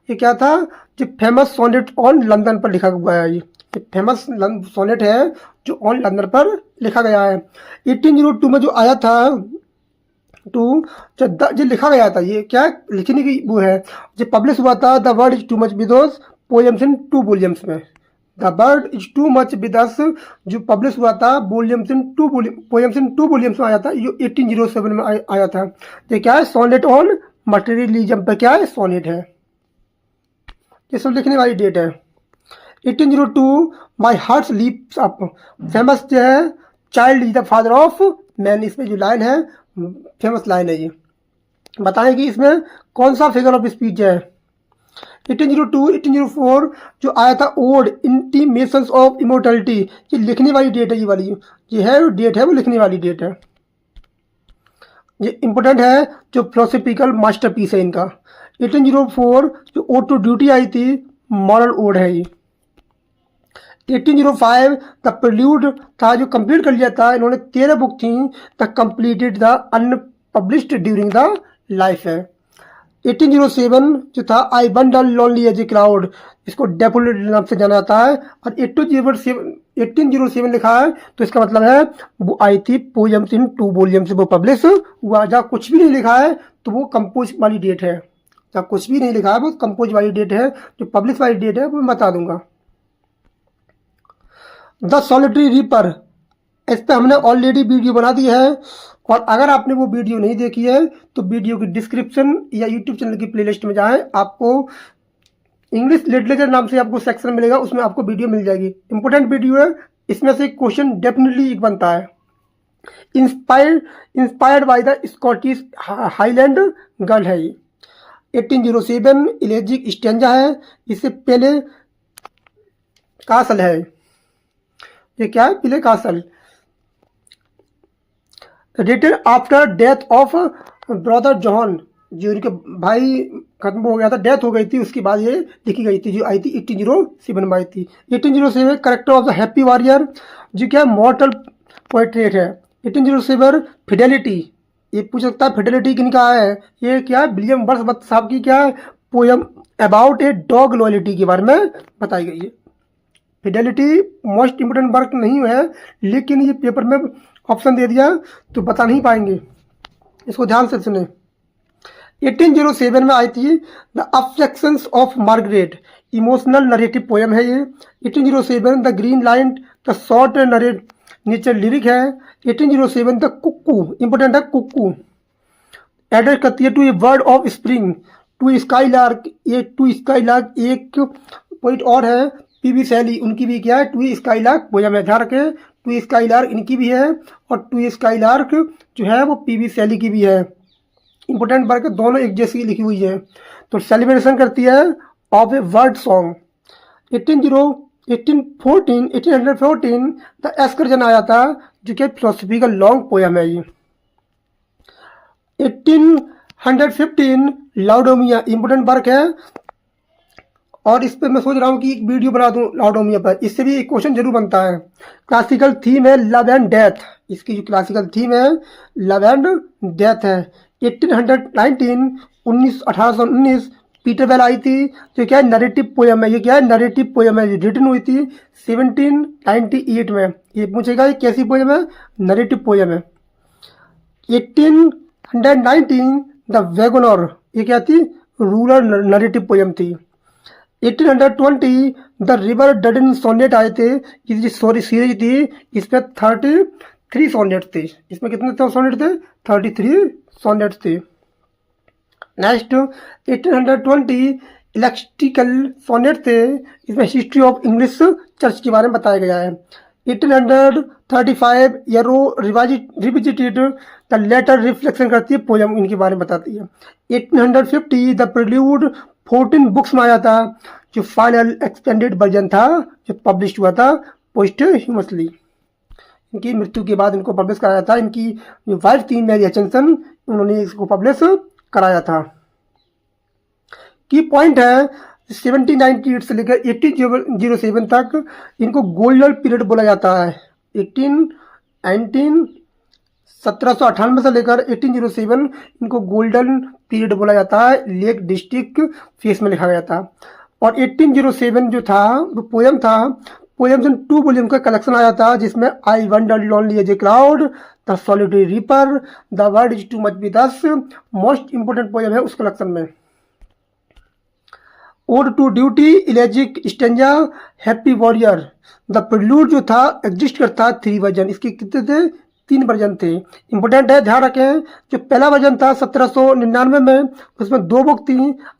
ये क्या था, जो फेमस सोनेट ऑन लंदन पर लिखा हुआ है, ये फेमस सोनेट है जो ऑन लंदन पर लिखा गया है। 1802 में जो आया था, जो लिखा गया था, ये क्या लिखने की वो है, जो पब्लिश हुआ था, the word is too much with us poems in 2 volumes में। The word is too much with us जो पब्लिश हुआ था पोएम्स इन 2 वॉल्यूम्स में आया था, ये 1807 में आया था। ये क्या है, सोनेट ऑन मटेरियलिज्म पर क्या है, सोनेट है। ये सब लिखने वाली डेट है। 1802 my heart leaps up, famous जो है child is the father of man, इसमें जो लाइन है फेमस लाइन है ये। बताएं कि इसमें कौन सा फिगर ऑफ स्पीच है। 1802 1804 जो आया था ओड इंटीमेशंस ऑफ इमोर्टलिटी, ये लिखने वाली डेट है, ये वाली ये है डेट है वो लिखने वाली डेट है। ये इंपॉर्टेंट है, जो फिलोसफिकल मास्टरपीस है इनका। 1804 जो ओड टू ड्यूटी आई थी मॉरल ओड है ये। 1805 द प्रेल्यूड था जो कंप्लीट कर लिया था इन्होंने, 13 बुक थी, the completed the unpublished during the life है। 1807 जो था I wander lonely as a crowd, इसको डेफोडिल नाम से जाना जाता है। और 1807 लिखा है तो इसका मतलब है वो आई थी पोएम्स इन 2 वॉल्यूम से वो पब्लिश हुआ। जहाँ कुछ भी नहीं लिखा है तो वो कंपोज वाली डेट है, जहाँ कुछ भी नहीं लिखा है वो कंपोज वाली डेट है। जो पब्लिश वाली डेट है वो मैं बता दूंगा। द सॉलिटरी रीपर, इस पर हमने ऑलरेडी वीडियो बना दी है, और अगर आपने वो वीडियो नहीं देखी है तो वीडियो की डिस्क्रिप्शन या यूट्यूब चैनल की प्लेलिस्ट में जाएं, आपको इंग्लिश लिटरेचर नाम से आपको सेक्शन मिलेगा, उसमें आपको वीडियो मिल जाएगी। इंपॉर्टेंट वीडियो है, इसमें से क्वेश्चन डेफिनेटली एक बनता है। Inspired by the Scottish highland girl है ये। 1807 इलेजिक स्टेंजा है, इससे पहले कासल है, ये क्या है Peele castle. Written after death of brother John, जो उनके भाई खत्म हो गया था, डेथ हो गई थी, उसके बाद ये लिखी गई थी, जो आई थी 1807 में आई थी। 1807 character of the happy warrior, जो क्या मॉर्टल पोर्ट्रेट है। 1807 फिडेलिटी, ये पूछ सकता है फिडेलिटी किनका है, ये क्या है विलियम वर्ड्सवर्थ साहब की क्या है poem about a dog loyalty के बारे में बताई गई है। फिडेलिटी मोस्ट इंपोर्टेंट वर्क नहीं है, लेकिन ये पेपर में ऑप्शन दे दिया तो बता नहीं पाएंगे, इसको ध्यान से सुने। 1807 में आई थी the affections of Margaret, emotional narrative poem है ये। 1807 the green line, the short nature lyric है। 1807 द कुक्कू, इंपोर्टेंट है कुक्कू, एड्रेस करती है to a word of spring, to skylark लार्क, ये टू स्काई लार्क एक पॉइंट और है पीवी शैली, उनकी भी क्या है टू स्काई लार्क पोएम है, ध्यान रखें टू स्काई लार्क इनकी भी है, और टू स्काई लार्क जो है वो पीवी शैली की भी है। इंपोर्टेंट वर्क दोनों एक जैसी लिखी हुई है। तो सेलिब्रेशन करती है of a word song. 1814 the excursion आया था, जो कि फिलोसफिकल लॉन्ग पोएम है ये। 1815 लाउडोमिया, इंपोर्टेंट वर्क है, और इस पर मैं सोच रहा हूँ कि एक वीडियो बना दूँ लाउडोमिया पर, इससे भी एक क्वेश्चन जरूर बनता है। क्लासिकल थीम है लव एंड डेथ, इसकी जो क्लासिकल थीम है लव एंड डेथ है। 1819 पीटर बेल आई थी, जो क्या है नरेटिव पोएम है, ये क्या है नरेटिव पोएम है, रिटन हुई थी 1798 में। ये पूछेगा ये कैसी पोएम है, नरेटिव पोएम है। 1819 द वैगनर, ये क्या थी रूरल नरेटिव पोएम थी। 1820 द रिवर डडन सोनेट आए थे, ये जो सीरीज थी इसमें 33 सोनेट थे, इसमें कितने सोनेट थे 33 सोनेट थे। नेक्स्ट 1820 इलेक्ट्रिकल सोनेट थे, इसमें हिस्ट्री ऑफ इंग्लिश चर्च के बारे में बताया गया है। 1835 येरो रिविजिटेड द लेटर रिफ्लेक्शन करती है पोएम, इनके बारे में बताती है। 1850 द प्रेल्यूड 14 बुक्स में आया था, जो फाइनल एक्सपेंडेड वर्जन था, जो पब्लिश हुआ था पोस्टह्यूमसली। इनकी मृत्यु के बाद इनको पब्लिश कराया था, इनकी जो वाइफ थी मैरी हचिंसन, उन्होंने इसको पब्लिश कराया था। की पॉइंट है 1798 से लेकर 1807 तक इनको गोल्डन पीरियड बोला जाता है। 1798 से लेकर 1807 इनको गोल्डन पीरियड बोला जाता है, लेक डिस्ट्रिक्ट फेस में लिखा गया था। और 1807 जो था वो पोएम था, पोएम्स इन 2 वॉल्यूम का कलेक्शन आया था, जिसमें I wander lonely as a crowd, the solitary reaper, the world is too much with us, most important poem है उस कलेक्शन में। Ode to duty, elegiac stanzas, happy warrior. The prelude जो था exist करता 3 version, इसके कितने थे 3 version थे। इंपॉर्टेंट है, ध्यान रखें। जो पहला वर्जन था 1799 में, उसमें 2 बुक थी।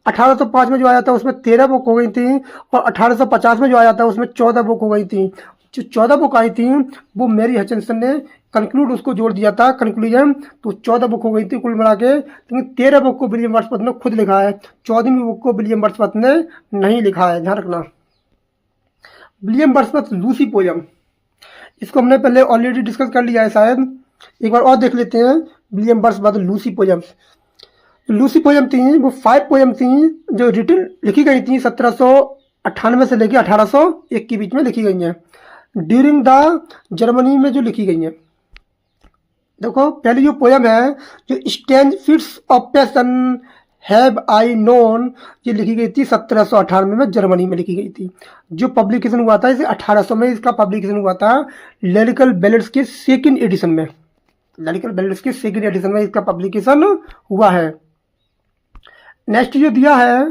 1805 में जो आया था उसमें 13 बुक हो गई थी, और 1850 में जो आया था उसमें 14 बुक हो गई थी। जो 14 बुक आई थी वो मैरी हचिंसन ने कंक्लूड उसको जोड़ दिया था, कंक्लूजन, तो 14 बुक हो गई थी कुल मिला के। लेकिन 13 बुक को विलियम वर्ड्सवर्थ ने खुद लिखा है, 14वीं बुक को विलियम वर्ड्सवर्थ ने नहीं लिखा है, ध्यान रखना। विलियम वर्ड्सवर्थ लूसी पोयम, इसको हमने पहले ऑलरेडी डिस्कस कर लिया है शायद, एक बार और देख लेते हैं। William Wordsworth Lucy poems, Lucy poem थी वो 5 पोयम थी जो रिटन लिखी गई थी 1798 से लेकर 1801 के बीच में लिखी गई हैं, ड्यूरिंग द जर्मनी में जो लिखी गई हैं। देखो पहली जो पोयम है, जो stand fits of passion have I known, ये लिखी गई थी 1798 में जर्मनी में लिखी गई थी। जो पब्लिकेशन हुआ था इसे 1800 में इसका पब्लिकेशन हुआ था लिरिकल बैलेड्स के सेकंड एडिशन में, लिरिकल बैलेड्स के सेकंड एडिशन में इसका पब्लिकेशन हुआ है। नेक्स्ट जो दिया है,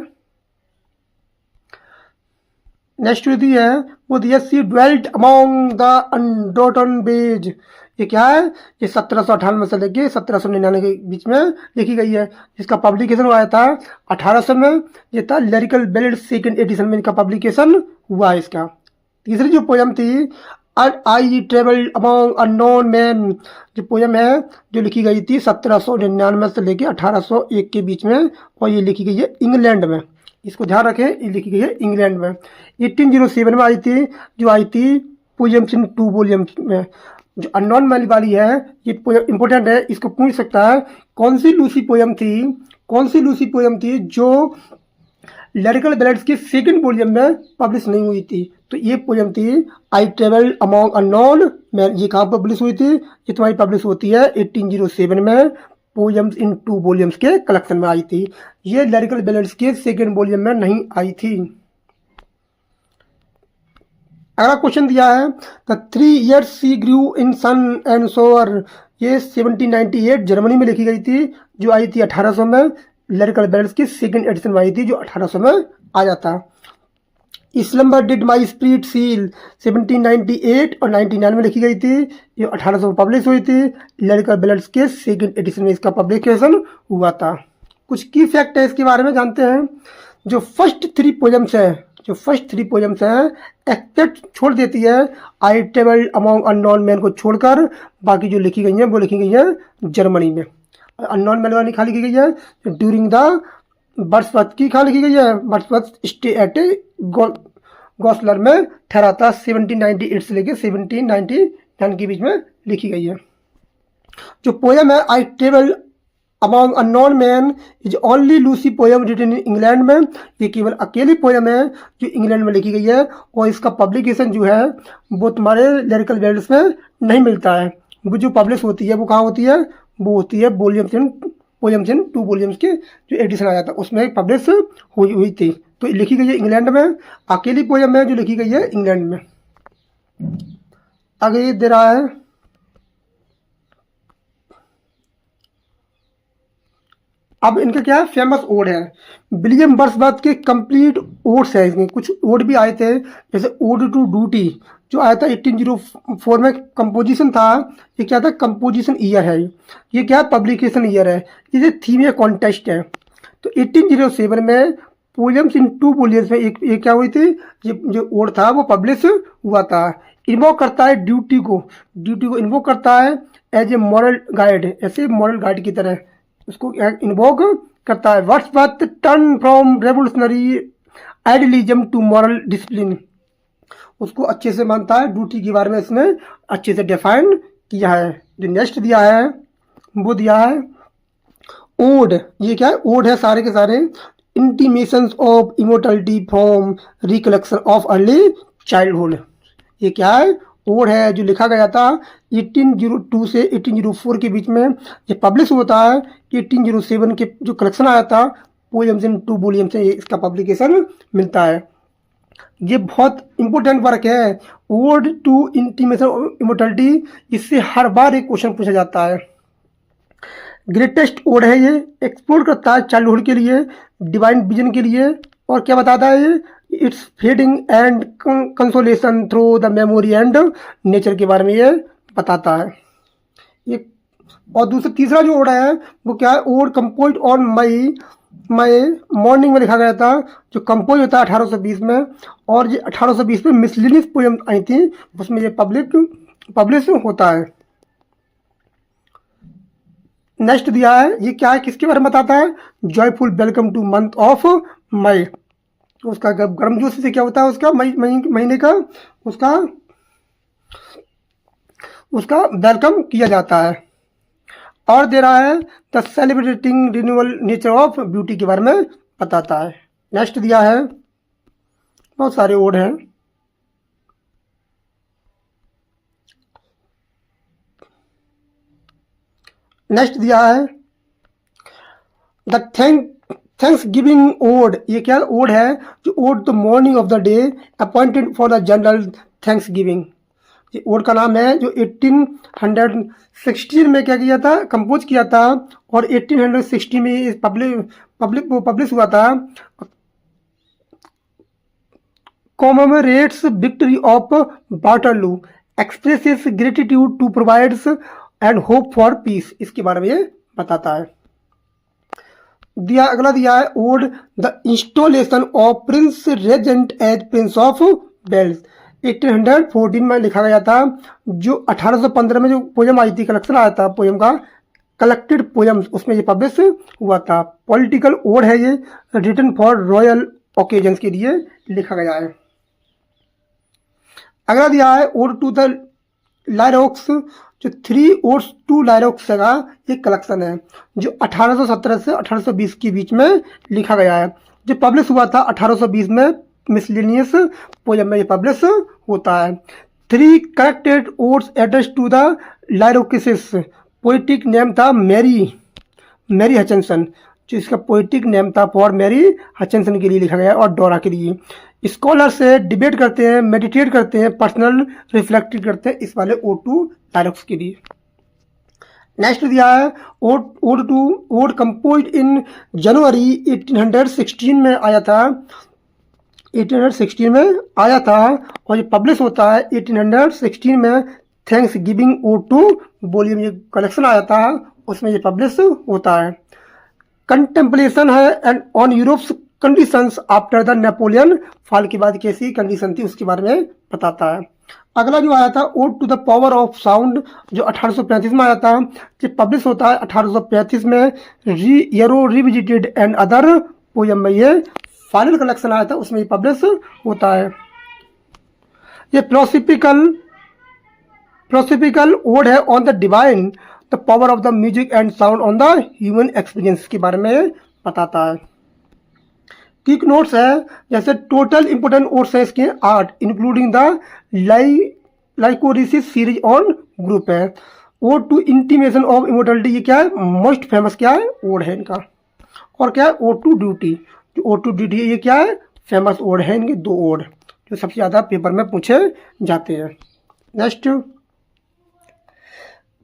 नेक्स्ट जो दी है वो दिया सी ड्वेल्ट अमॉन्ग द अनडोटन बेज, ये क्या है, ये 1798 से लेके 1799 के बीच में लिखी गई है। इसका पब्लिकेशन हुआ था 1800 में, ये था लिरिकल बैलेड सेकंड एडिशन में इनका पब्लिकेशन हुआ है इसका। तीसरी जो पोयम थी आई ट्रेवल अमॉन्ग अननोन मैन, जो पोयम है जो लिखी गई थी 1799 से लेके 1801 के बीच में, और ये लिखी गई है इंग्लैंड में, इसको ध्यान रखें, ये लिखी गई है इंग्लैंड में। 1807 में आई थी, जो आई थी पोयम्स इन 2 वॉल्यूम्स में। जो अननोन मैन वाली है ये पोयम इंपॉर्टेंट है, इसको पूछ सकता है कौन सी लूसी पोयम थी, कौन सी लूसी पोयम थी जो लिरिकल बैलेड्स के सेकंड वॉल्यूम में पब्लिश नहीं हुई थी। तो ये पोयम थी आई ट्रेवल अमॉन्ग अननोन मैन, ये कहाँ पब्लिश हुई थी, ये तुम्हारी पब्लिश होती है 1807 में पोयम्स इन 2 वॉल्यूम्स के कलेक्शन में आई थी। ये लिरिकल बैलेड्स के सेकंड वॉल्यूम में नहीं आई थी। अगला क्वेश्चन दिया है the 3 years she grew in sun and shower, ये 1798 जर्मनी में लिखी गई थी, जो आई थी 1800 में। लिरिकल बैलेड्स की सेकंड एडिशन में आई थी, जो 1800 में आ जाता। Slumber did my spirit seal 1798 और 99 में लिखी गई थी, ये 1800 में पब्लिश हुई थी। लिरिकल बैलेड्स के सेकंड एडिशन में इसका पब्लिकेशन हुआ था। कुछ की फैक्ट है इसके बारे में जानते हैं। जो फर्स्ट 3 पोयम्स है, जो फर्स्ट 3 पोयम्स हैं एक्सेप्ट छोड़ देती है I travel among unknown man को छोड़कर, बाकी जो लिखी गई हैं वो लिखी गई हैं जर्मनी में। अननोन मैन वाली कहाँ लिखी गई है, ड्यूरिंग द वर्ड्सवर्थ की कहाँ लिखी गई है, वर्ड्सवर्थ स्टे एट गॉसलर में ठहरा था 1798 से लेकर 1799 के बीच में लिखी गई है। जो पोयम है I travel among unknown man is only Lucy poem written in England में, ये केवल अकेली पोयम है जो इंग्लैंड में लिखी गई है, और इसका पब्लिकेशन जो है वो तुम्हारे लिरिकल बैलेड्स में नहीं मिलता है। वो जो पब्लिश होती है वो कहाँ होती है, वो होती है पोयम्स इन 2 वॉल्यूम्स के जो एडिशन आया था उसमें पब्लिश हुई थी। तो लिखी गई है इंग्लैंड में, अकेली पोयम है जो लिखी गई है इंग्लैंड में। आगे ये दे रहा है अब इनका क्या है, फेमस ओड है। विलियम वर्ड्सवर्थ के कंप्लीट ओड्स है, इसमें कुछ ओड भी आए थे, जैसे ओड टू ड्यूटी जो आया था 1804 में कंपोजिशन था। ये क्या था, कंपोजिशन ईयर है, ये क्या पब्लिकेशन ईयर है, ये थीम या कॉन्टेस्ट है। तो 1807 में पोएम्स इन 2 वॉल्यूम्स में एक क्या हुई थी, ये जो ओड था वो पब्लिश हुआ था। इन्वोक करता है ड्यूटी को इन्वोक करता है एज ए मॉरल गाइड, ऐसे मॉरल गाइड की तरह उसको इन्वोक करता है। Wordsworth turn from revolutionary idealism to moral discipline, उसको अच्छे से मानता है, ड्यूटी के बारे में इसने अच्छे से डिफाइन किया है। जो नेक्स्ट दिया है वो दिया है ओड, ये क्या है, ओड है सारे के सारे intimations of immortality from recollection of early childhood. ये क्या है, ओड है जो लिखा गया था 1802 से 1804 के बीच में, ये पब्लिश होता है 1807 के जो कलेक्शन आया था पोएम्स इन 2 वॉल्यूम से इसका पब्लिकेशन मिलता है। ये बहुत इंपॉर्टेंट वर्क है, ode to intimation of immortality, इससे हर बार एक क्वेश्चन पूछा जाता है। ग्रेटेस्ट ओड है, ये एक्सप्लोर करता है चाइल्डहुड के लिए, डिवाइन विजन के लिए, और क्या बताता है ये, it's feeding and consolation through the memory and nature के बारे में ये बताता है। एक और दूसरा तीसरा जो ओड है वो क्या है, ode composed on May May morning में लिखा गया था, जो कंपोज होता है 1820 में, और ये 1820 में मिसलिनियस पोएम आई थी, उसमें ये पब्लिश होता है। नेक्स्ट दिया है, ये क्या है, किसके बारे में बताता है, joyful welcome to month of May. उसका गर्मजोशी से क्या होता है, उसका महीने का उसका वेलकम किया जाता है। और दे रहा है the celebrating renewal nature of beauty के बारे में बताता है। नेक्स्ट दिया है, बहुत सारे ओड हैं। नेक्स्ट दिया है द थैंक्स गिविंग ओड। ये क्या ओड है, जो ode the morning of the day appointed for the general thanksgiving. ये ओड का नाम है, जो 1816 में क्या किया था, कंपोज किया था, और 1860 में पब्लिश हुआ था। Commemorates victory of Waterloo, expresses gratitude to provides and hope for peace. इसके बारे में ये बताता है। दिया अगला दिया है, ode the installation of Prince Regent as Prince of Wales. 1814 में लिखा गया था, जो 1815 में जो पोएम आई थी, कलेक्शन आया था पोएम का, कलेक्टेड पोएम्स, उसमें ये पब्लिश हुआ था। पॉलिटिकल ओड है ये, रिटन फॉर रॉयल ओकेजन्स के लिए लिखा गया है। अगला दिया है, ओड टू द लायरॉक्स, जो 3 ओड्स टू लायरॉक्स का ये कलेक्शन है, जो 1817 से 1820 के बीच में लिखा गया है, जो पब्लिश हुआ था 1820 में मिसलिनियस पोएम में ये पब्लिश होता है। 3 corrected odes address to the Lycoris. Poetic name था मैरी हचिंसन, जो इसका पोइटिक नेम था फॉर मैरी हचिंसन के लिए लिखा गया, और डोरा के लिए। स्कॉलर से डिबेट करते हैं, मेडिटेट करते हैं, पर्सनल रिफ्लेक्ट करते हैं, इस वाले ओड टू लायरॉक्स के लिए। नेक्स्ट दिया है, ओड कंपोज इन जनवरी 1816 में आया था, 1816 में आया था, और ये पब्लिश होता है 1816 में। Thanksgiving ode two volume, ये कलेक्शन आया था, उसमें ये पब्लिश होता है। कंटेम्पलेशन है and on Europe's conditions after the Napoleon fall के बाद कैसी कंडीशन थी, उसके बारे में बताता है। अगला जो आया था, ode to the power of sound, जो 1835 में आया था, ये पब्लिश होता है 1835 में। येरो रिविजिटेड एंड अदर पोएम में ये फाइनल कलेक्शन आया था, उसमें ये पब्लिश होता है। ये फिलोसफिकल ओड है on the divine, the power of the music and sound on the human experience के बारे में बताता है। क्विक नोट्स है, जैसे टोटल इंपोर्टेंट ओड्स है इसके 8, including the Lycoris series on group है। Ode to intimation of immortality, ये क्या है, मोस्ट फेमस क्या है ओड है इनका। और क्या है, ओड टू ड्यूटी, जो ओड टू ड्यूटी ये क्या है, फेमस ओड है इनके 2 ओड, जो सबसे ज़्यादा पेपर में पूछे जाते हैं। नेक्स्ट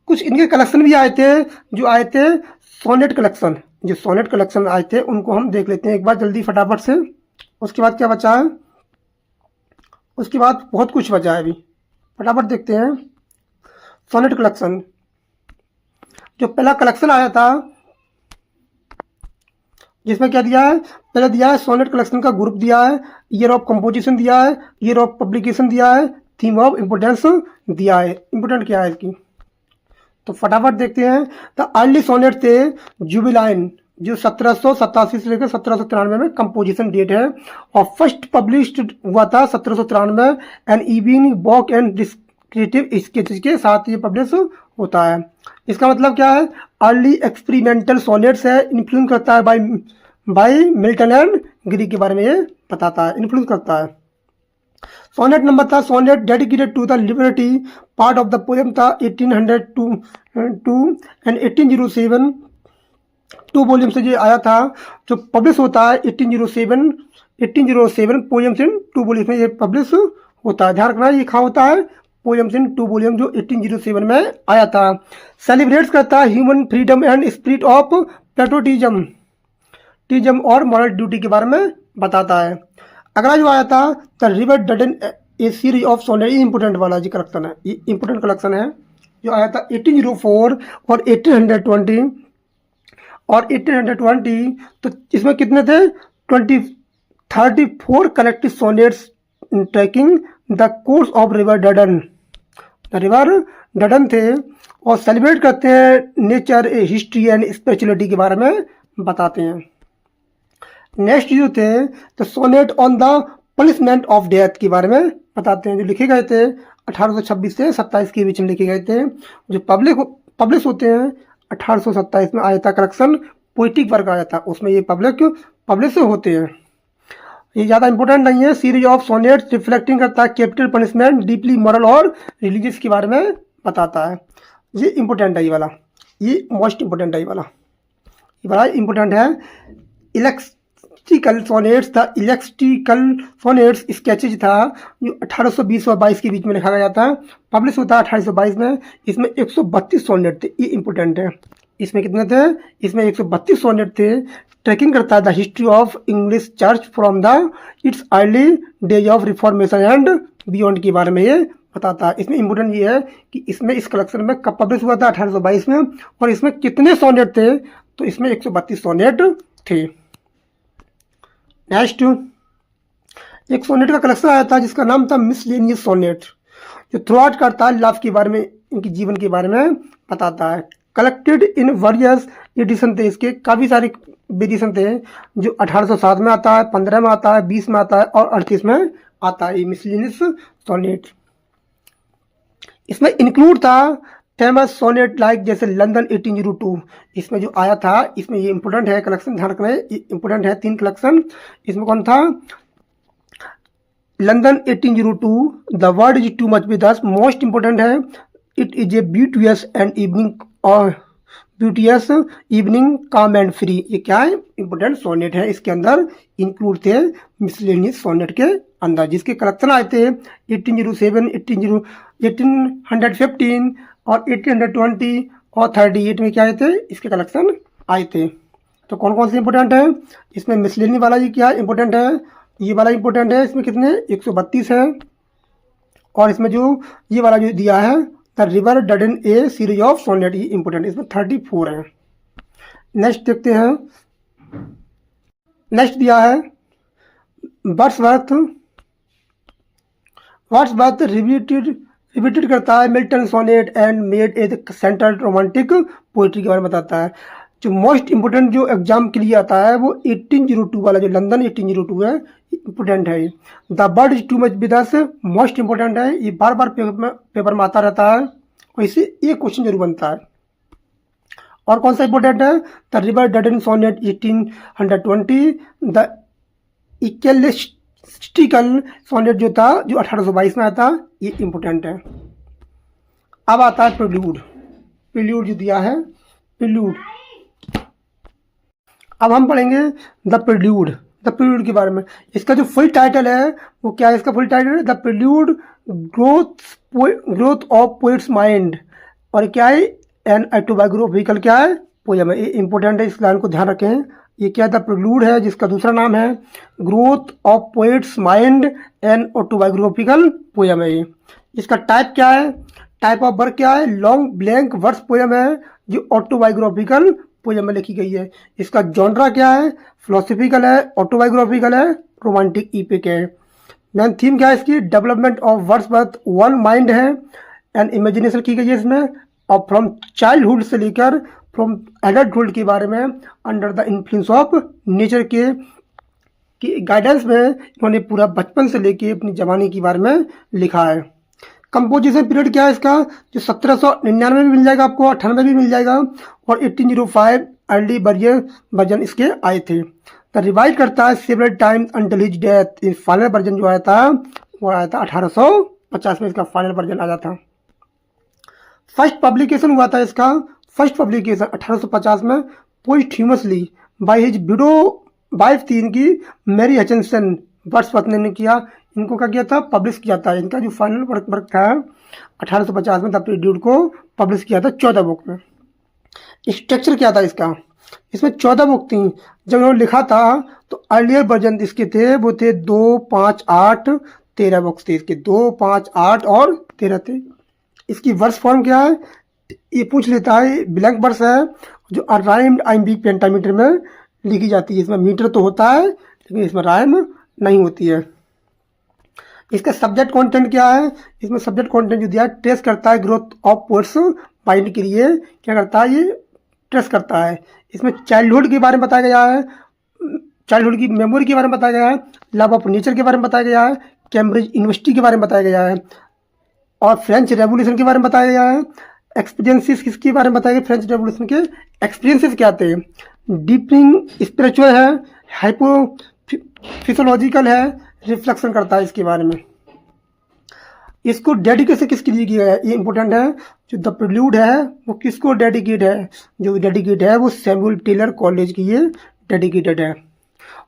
कुछ इनके कलेक्शन भी आए थे, जो आए थे सोनेट कलेक्शन, जो सोनेट कलेक्शन आए थे उनको हम देख लेते हैं एक बार जल्दी फटाफट से। उसके बाद क्या बचा है, उसके बाद बहुत कुछ बचा है, अभी फटाफट देखते हैं। सोनेट कलेक्शन, जो पहला कलेक्शन आया था, जिसमें क्या दिया है, पहले दिया है सोनेट कलेक्शन का ग्रुप दिया है, ईयर ऑफ कंपोजिशन दिया है, ईयर ऑफ पब्लिकेशन दिया है, थीम ऑफ इम्पोर्टेंस दिया है। इम्पोर्टेंट क्या है इसकी, तो फटाफट देखते हैं। द अर्ली सोनेट थे जुबिलाइन, जो 1787 से लेकर 1793 में कंपोजिशन डेट है, और फर्स्ट पब्लिश्ड हुआ था 1793, and evening walk and descriptive sketches के साथ ये पब्लिश होता है। इसका मतलब क्या है, अर्ली एक्सपेरिमेंटल सोनेट्स है, इन्फ्लुएंस करता है बाय मिल्टन एंड ग्री के बारे में ये बताता है, इन्फ्लुएंस करता है। सोनेट नंबर था, sonnet dedicated to the liberty, part of the poem था 1802 एंड 1807, 2 वॉल्यूम से ये आया था, जो पब्लिश होता है 1807 पोएम्स इन 2 वॉल्यूम में ये पब्लिश होता है। ध्यान रखना ये कहाँ होता है, पोएम्स इन 2 वॉल्यूम, जो 1807 में आया था। सेलिब्रेट्स करता है human freedom and spirit of patriotism और मॉरल ड्यूटी के बारे में बताता है। अगला जो आया था, the river Duddon a series of sonnet, ये इंपोर्टेंट वाला जी कलेक्शन है, ये इंपोर्टेंट कलेक्शन है, जो आया था 1804 और 1820 और 1820, तो इसमें कितने थे 34 collective sonnets tracking the course of river Duddon, river Duddon थे, और सेलिब्रेट करते हैं नेचर, हिस्ट्री एंड स्पिरिचुअलिटी के बारे में बताते हैं। नेक्स्ट जो थे तो sonnet on the punishment of death के बारे में बताते हैं, जो लिखे गए थे 1826 से 27 के बीच में लिखे गए थे, जो पब्लिश होते हैं 1827 में आया था कलेक्शन, पोइटिक वर्क आया था उसमें ये पब्लिश होते हैं। ये ज़्यादा इंपॉर्टेंट नहीं है। सीरीज ऑफ सोनेट्स रिफ्लेक्टिंग करता है कैपिटल पनिशमेंट, डीपली मॉरल और रिलीजियस के बारे में बताता है। ये इंपॉर्टेंट है, ये वाला, ये मोस्ट इंपॉर्टेंट है, ये वाला इंपॉर्टेंट है। इलेक्ट्रिकल सोनेट्स था, इलेक्ट्रिकल सोनेट्स स्केचेज था जो 1820 और 22 के बीच में लिखा गया था, पब्लिश होता है 1822 में। इसमें 132 सोनेट थे, ये इंपॉर्टेंट है। इसमें कितने थे, इसमें 132 सोनेट थे। ट्रैकिंग करता है the history of English church from the it's early days of reformation and beyond के बारे में ये बताता है। इसमें इंपॉर्टेंट ये है कि इसमें इस कलेक्शन में कब पब्लिश हुआ था 1822 में, और इसमें कितने सोनेट थे, तो इसमें 132 सोनेट थे। नेक्स्ट एक सोनेट का कलेक्शन आया था जिसका नाम था मिसलेनियस सोनेट, जो थ्रू आउट करता है लव के बारे में, इनकी जीवन के बारे में बताता है। कलेक्टेड इन वेरियस एडिशन थे, इसके काफ़ी सारे एडिशन थे, जो 1807 में आता है, 15 में आता है, 20 में आता है और 38 में आता है। ये मिसलेनियस सोनेट, इसमें इंक्लूड था फेमस सोनेट लाइक जैसे लंदन 1802, इसमें जो आया था, इसमें ये इंपॉर्टेंट है कलेक्शन, ध्यान रखना है, इंपॉर्टेंट है 3 कलेक्शन। इसमें कौन था, London 1802, the word is too much with us, most important है। It is a beauteous and evening और beauteous evening calm and free, ये क्या है, इंपॉर्टेंट सोनेट है। इसके अंदर इंक्लूड थे मिसलेनियस सोनेट के अंदर, जिसके कलेक्शन आए थे 1807, 1815 और 1820 और 38 में क्या आए थे, इसके कलेक्शन आए थे। तो कौन कौन से इंपॉर्टेंट है, इसमें मिसलेनियस वाला ये क्या इंपॉर्टेंट है, ये वाला इंपॉर्टेंट है। इसमें कितने 132 है, और इसमें जो ये वाला जो दिया है the river Duddon a series of sonnet, ये इंपॉर्टेंट, इसमें 34 है। नेक्स्ट देखते हैं, नेक्स्ट दिया है वर्ड्सवर्थ रिपीटेड करता है Milton sonnet and made a central romantic poetry के बारे में बताता है। जो मोस्ट इंपोर्टेंट जो एग्जाम के लिए आता है वो 1802 वाला, जो लंदन 1802 है, इंपोर्टेंट है। The bird is too much with us, most important है, ये बार बार पेपर में आता रहता है और इससे एक क्वेश्चन जरूर बनता है। और कौन सा इंपोर्टेंट है, the river Duddon sonnet 1820, the ecclesiastical sonnet जो था, जो 1822 में आया था, ये इंपोर्टेंट है। अब आता है प्रिल्यूड जो दिया है, प्रिल्यूड। अब हम पढ़ेंगे द प्रिल्यूड के बारे में। इसका जो फुल टाइटल है वो क्या है, इसका फुल टाइटल है the prelude growth of poets mind, और क्या है, एन ऑटोबायोग्राफिकल क्या है, पोयम है। ये इंपॉर्टेंट है, इस लाइन को ध्यान रखें। ये क्या द प्रिल्यूड है, जिसका दूसरा नाम है growth of poets mind N autobiographical poem है। इसका टाइप क्या है, टाइप ऑफ वर्क क्या है, लॉन्ग ब्लैंक वर्स पोयम है, जो ऑटोबायोग्राफिकल पोयम में लिखी गई है। इसका जॉनरा क्या है, फिलोसॉफिकल है, ऑटोबायोग्राफिकल है, रोमांटिक इपिक है। मेन थीम क्या है इसकी, development of Wordsworth one mind है एंड इमेजिनेशन की गई है इसमें, और फ्रॉम चाइल्डहुड से लेकर फ्रॉम एडल्टहुड के बारे में under the influence of nature के गाइडेंस में इन्होंने पूरा बचपन से लेके अपनी जवानी के बारे में लिखा है। कंपोजिशन पीरियड क्या है इसका, जो 1799 में भी मिल जाएगा आपको, 98 में भी मिल जाएगा, और 1805 अर्ली वर्जन इसके आए थे। तो रिवाइज करता है several times until his death. In final version जो आया था वो आया था 1850 में, इसका फाइनल वर्जन आया था। फर्स्ट पब्लिकेशन हुआ था इसका, फर्स्ट पब्लिकेशन 1850 में पोस्ट्यूमसली बाय हिज विडो वाइफ थी इनकी, मैरी हचिंसन, वर्ड्सवर्थ ने किया, इनको क्या किया था, पब्लिश किया था। इनका जो फाइनल वर्क था 1850 में, द प्रिल्यूड को पब्लिश किया था 14 बुक में। स्ट्रक्चर क्या था इसका, इसमें 14 बुक थी। जब उन्होंने लिखा था तो अर्लियर वर्जन इसके थे वो थे 2, 5, 8, 13 बुक्स थे इसके, 2, 5, 8 और 13 थे। इसकी वर्स फॉर्म क्या है, ये पूछ लेता है। ब्लैंक वर्स है जो अराइम्ड आइम्बिक पेंटामीटर में लिखी जाती है। इसमें मीटर तो होता है लेकिन इसमें राइम नहीं होती है। इसका सब्जेक्ट कंटेंट क्या है, इसमें सब्जेक्ट कंटेंट जो दिया है, ट्रेस करता है ग्रोथ ऑफ पोर्स माइंड के लिए क्या करता है, ये ट्रेस करता है। इसमें चाइल्डहुड के बारे में बताया गया है, चाइल्डहुड की मेमोरी के बारे में बताया गया है, लव ऑफ नेचर के बारे में बताया गया है, कैम्ब्रिज यूनिवर्सिटी के बारे में बताया गया है, और फ्रेंच रेवोल्यूशन के बारे में बताया गया है। एक्सपीरियंसेस किसके बारे में बताया गया, फ्रेंच रेवोल्यूशन के एक्सपीरियंसेस क्या थे। डीपनिंग स्पिरिचुअल है, हाइपो फिजियोलॉजिकल है, रिफ्लेक्शन करता है इसके बारे में। इसको डेडिकेशन किसके लिए किया है, ये इंपॉर्टेंट है। जो द प्रिल्यूड है वो किसको डेडिकेट है, जो डेडिकेट है वो सैमुअल टेलर कॉलेज की ये डेडिकेटेड है।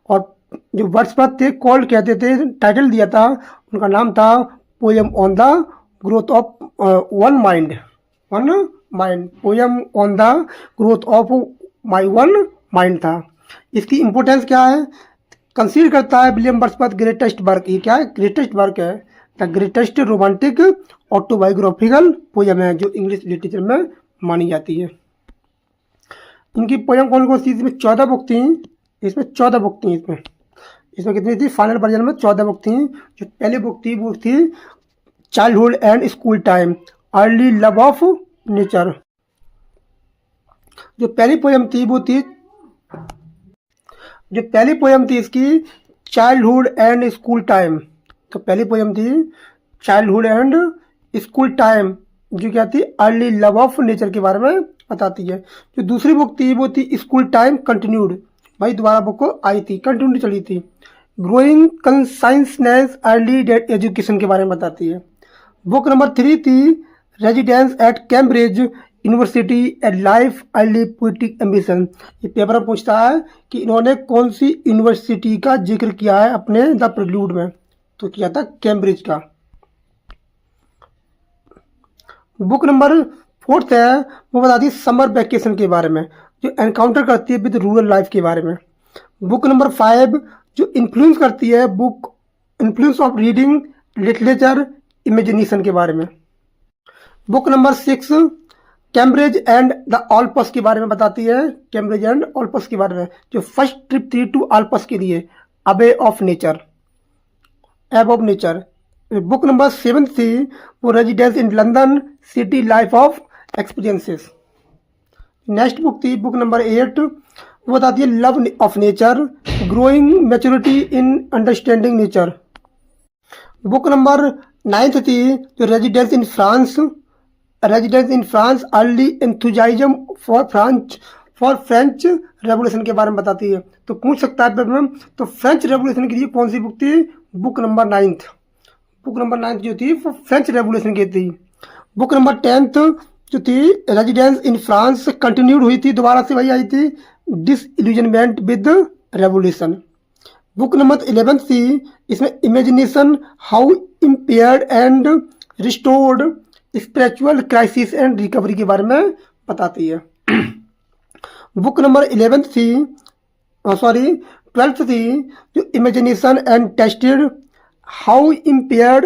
और जो वर्ड्सवर्थ थे, कॉल्ड कहते थे, टाइटल दिया था, उनका नाम था poem on the growth of one mind, poem on the growth of my one mind था। इसकी इंपॉर्टेंस क्या है, कंसीडर करता है विलियम वर्ड्सवर्थ ग्रेटेस्ट वर्क, ये क्या है, ग्रेटेस्ट वर्क है, the greatest romantic autobiographical poem है जो इंग्लिश लिटरेचर में मानी जाती है। इनकी पोएम कौन कौन सी, इसमें 14 बुक थी, इसमें 14 बुक थी, इसमें कितनी थी, फाइनल वर्जन में 14 बुक थी। जो पहली बुक थी वो थी childhood and school time, early love of nature. जो पहली पोएम थी वो थी, जो पहली पोएम थी इसकी चाइल्डहुड एंड स्कूल टाइम, तो पहली पोएम थी चाइल्डहुड एंड स्कूल टाइम, जो क्या थी, अर्ली लव ऑफ नेचर के बारे में बताती है। जो दूसरी बुक थी वो थी स्कूल टाइम कंटिन्यूड, भाई दोबारा बुक आई थी, कंटिन्यू चली थी। Growing consciousness early date education के बारे में बताती है। बुक नंबर 3 थी residence at Cambridge university at life early poetic ambition. ये पेपर में पूछता है कि इन्होंने कौन सी यूनिवर्सिटी का जिक्र किया है अपने द प्रिल्यूड में, तो किया था कैम्ब्रिज का। बुक नंबर 4 है वो बताती है समर वैकेशन के बारे में, जो एनकाउंटर करती है विद रूरल लाइफ के बारे में। बुक नंबर 5 जो इन्फ्लुएंस करती है, book influence of reading literature imagination के बारे में। Book number 6 Cambridge and the Alps के बारे में बताती है, कैम्ब्रिज एंड ऑल्पस के बारे में, जो फर्स्ट ट्रिप थी टू ऑल्पस के लिए, abbey of nature, ebb of nature. Book number 7 थी वो residence in London city life of experiences. Next book थी बुक नंबर 8, वो बताती है love of nature, growing maturity in understanding nature. Book number 9 थी जो residence in France, early enthusiasm for French revolution के बारे में बताती है। तो पूछ सकता है मैम, तो फ्रेंच रेवोल्यूशन के लिए कौन सी बुक थी, बुक नंबर 9 जो थी वो फ्रेंच रेवोल्यूशन की थी। बुक नंबर 10 जो थी रेजिडेंस इन फ्रांस, कंटिन्यूड हुई थी, दोबारा से वही आई थी, disillusionment with revolution. Book number 11 थी, इसमें imagination how impaired and restored, spiritual crisis and recovery के बारे में बताती है। बुक नंबर 12 थी जो imagination and tested how impaired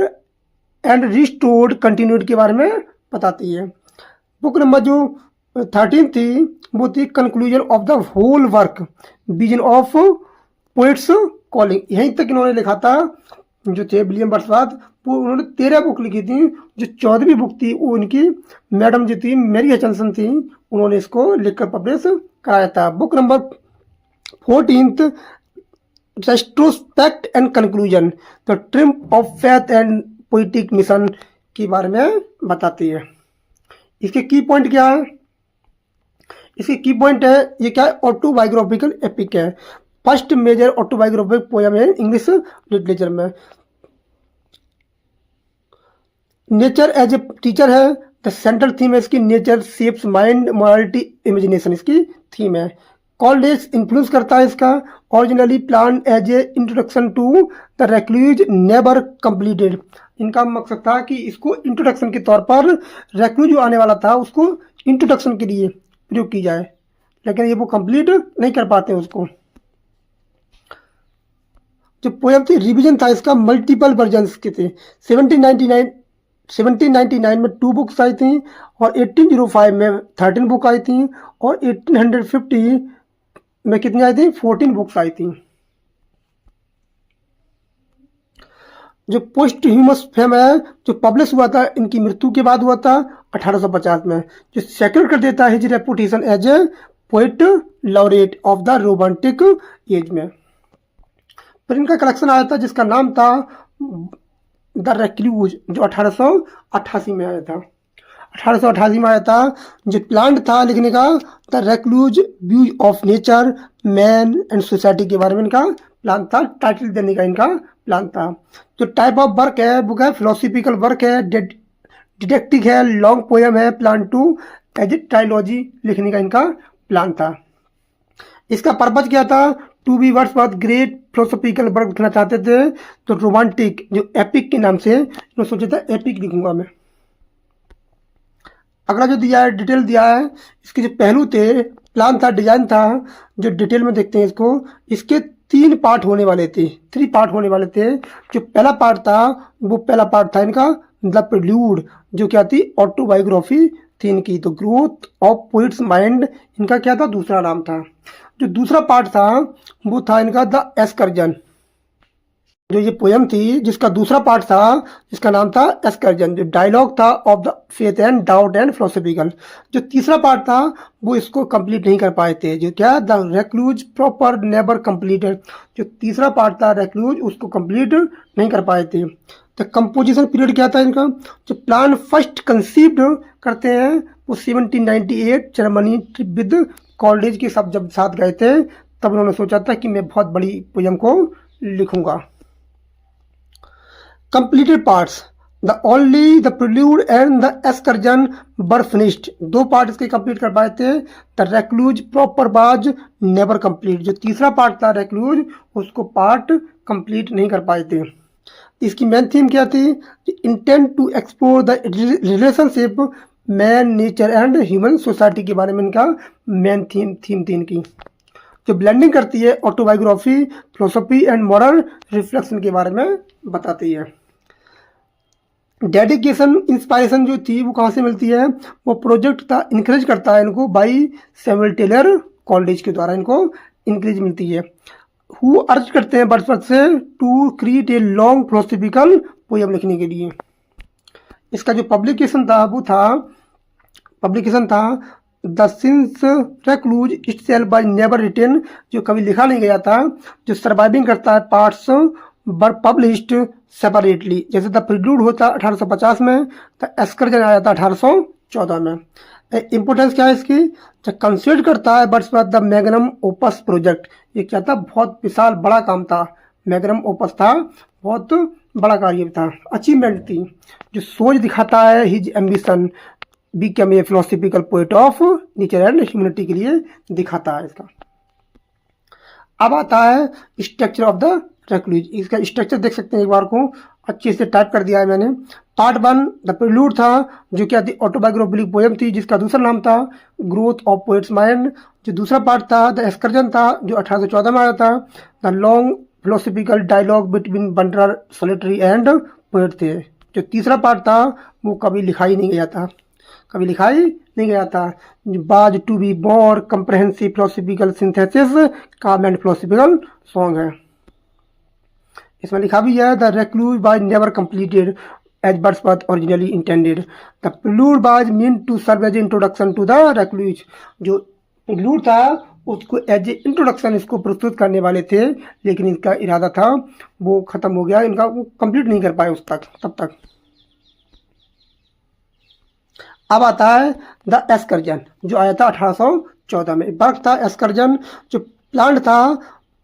and restored continued के बारे में बताती है। बुक नंबर जो 13 थी वो थी conclusion of the whole work, vision of poets calling. यहीं तक इन्होंने लिखा था, जो थे विलियम वर्ड्सवर्थ, वो उन्होंने 13 बुक लिखी थी। जो 14वीं बुक थी वो उनकी मैडम जो थी मैरी हचनसन थी, उन्होंने इसको लिखकर पब्लिश कराया था। Book number 14 retrospect and conclusion, the triumph of faith and poetic mission के बारे में बताती है। इसके की पॉइंट क्या है, इसके की पॉइंट है, ये क्या है, ऑटोबायोग्राफिकल एपिक है, फर्स्ट मेजर ऑटोबायोग्राफिकल पोएम है इंग्लिश लिटरेचर में। नेचर एज ए टीचर है, द सेंट्रल थीम है इसकी, nature shapes mind morality imagination इसकी थीम है। कॉलेज इन्फ्लुएंस करता है इसका, originally plan as a introduction to the recluse never completed. इनका मकसद था कि इसको इंट्रोडक्शन के तौर पर रेक्लूज जो आने वाला था उसको इंट्रोडक्शन के लिए प्रयोग की जाए, लेकिन ये वो कंप्लीट नहीं कर पाते उसको। जो पोएम थी रिवीजन था इसका, मल्टीपल वर्जन्स के थे, 1799 1799 में 2 बुक्स आई थी और 1805 में 13 बुक आई थी और 1850 में कितनी आई थी, 14 बुक्स आई थी। जो पोस्ट ह्यूमस फेम है जो पब्लिश हुआ था इनकी मृत्यु के बाद हुआ था 1850 में, जो सेक्योर कर देता है his reputation as a poet laureate of the romantic age में। फिर इनका कलेक्शन आया था जिसका नाम था द रेक्लूज, जो 1888 में आया था। 1888 में आया था। जो प्लान था लिखने का, the recluse view of nature, man and society के बारे में इनका प्लान था, टाइटल देने का इनका प्लान था। जो टाइप ऑफ वर्क है, बुक है फिलोसफिकल वर्क है, डिटेक्टिव है, लॉन्ग पोएम है, plan to as a trilogy लिखने का इनका प्लान था। इसका पर्पज क्या था, to be Wordsworth great philosophical work लिखना चाहते थे, तो रोमांटिक जो एपिक के नाम से इन्होंने सोचा था एपिक लिखूंगा मैं। अगला जो दिया है डिटेल दिया है, इसके जो पहलू थे, प्लान था, डिजाइन था, जो डिटेल में देखते हैं इसको, इसके 3 पार्ट होने वाले थे, 3 पार्ट होने वाले थे। जो पहला पार्ट था वो पहला पार्ट था इनका द प्रेल्यूड, जो क्या थी ऑटोबायोग्राफी थी इनकी, तो ग्रोथ ऑफ पोइट्स माइंड इनका क्या था, दूसरा नाम था। जो दूसरा पार्ट था वो था इनका द एस्कर्जन, जो ये पोयम थी जिसका दूसरा पार्ट था जिसका नाम था एस्कर्जन, जो डायलॉग था of the faith and doubt and philosophical. जो तीसरा पार्ट था वो इसको कंप्लीट नहीं कर पाए थे, जो क्या the recluse proper never completed, जो तीसरा पार्ट था रेक्लूज उसको कंप्लीट नहीं कर पाए थे। तो कंपोजिशन पीरियड क्या था इनका, जो प्लान फर्स्ट कंसीव्ड करते हैं वो 1798 जर्मनी ट्रिप विद कॉलेज के सब जब साथ गए थे तब उन्होंने सोचा था कि मैं बहुत बड़ी पोयम को लिखूंगा। Completed parts, the only the prelude and the excursion were finished, 2 part इसके कंप्लीट कर पाए थे। The recluse proper was never complete, जो तीसरा पार्ट था रेक्लूज उसको पार्ट कंप्लीट नहीं कर पाए थे। इसकी मेन थीम क्या थी, intent to explore the relationship man nature and human society के बारे में इनका मेन थीम थी इनकी, जो ब्लेंडिंग करती है autobiography, philosophy and moral reflection के बारे में बताती है। डेडिकेशन इंस्पायरेशन जो थी वो कहाँ से मिलती है, वो प्रोजेक्ट था इनकरेज करता है इनको बाई सैमुअल टेलर कॉलेज के द्वारा इनको इनकरेज मिलती है। हु अर्ज करते हैं वर्ड्सवर्थ से to create a long philosophical poem लिखने के लिए। इसका जो पब्लिकेशन था the since recluse itself by never written, जो कभी लिखा नहीं गया था, जो सर्वाइविंग करता है पार्ट्स वर पब्लिश्ड सेपरेटली, जैसे द प्रेल्यूड होता 1850 में, द एस्कर्जन आया था 1814 में। इम्पोर्टेंस क्या है इसकी, जो कंसिडर करता है Wordsworth the magnum opus project, ये क्या था, बहुत विशाल बड़ा काम था, मैग्नम ओपस था, बहुत बड़ा कार्य था, अचीवमेंट थी, जो सोच दिखाता है his ambition become a philosophical poet of nature and humanity के लिए दिखाता है इसका। अब आता है स्ट्रक्चर ऑफ द रेक्लूज, इसका स्ट्रक्चर देख सकते हैं एक बार को, अच्छे से टाइप कर दिया है मैंने। पार्ट 1 द प्रेल्यूड था, जो क्या थी ऑटोबायोग्राफिकल पोएम थी जिसका दूसरा नाम था ग्रोथ ऑफ पोएट्स माइंड। जो दूसरा पार्ट था द एस्कर्जन था, जो 1814 में आया था। The long philosophical dialogue between bundler solitary and poet थे। जो तीसरा पार्ट था वो कभी लिखाई नहीं गया था, was to be more comprehensive philosophical synthesis calm and philosophical song है। इसमें लिखा भी है the recluse was never completed as Wordsworth originally intended, the prelude was mean to serve as introduction to the recluse, जो prelude था उसको as a introduction इसको प्रस्तुत करने वाले थे, लेकिन इनका इरादा था वो खत्म हो गया, इनका वो कंप्लीट नहीं कर पाए तब तक। अब आता है द एस्कर्जन, जो आया था 1814 में। वर्क था एस्कर्जन, जो प्लान था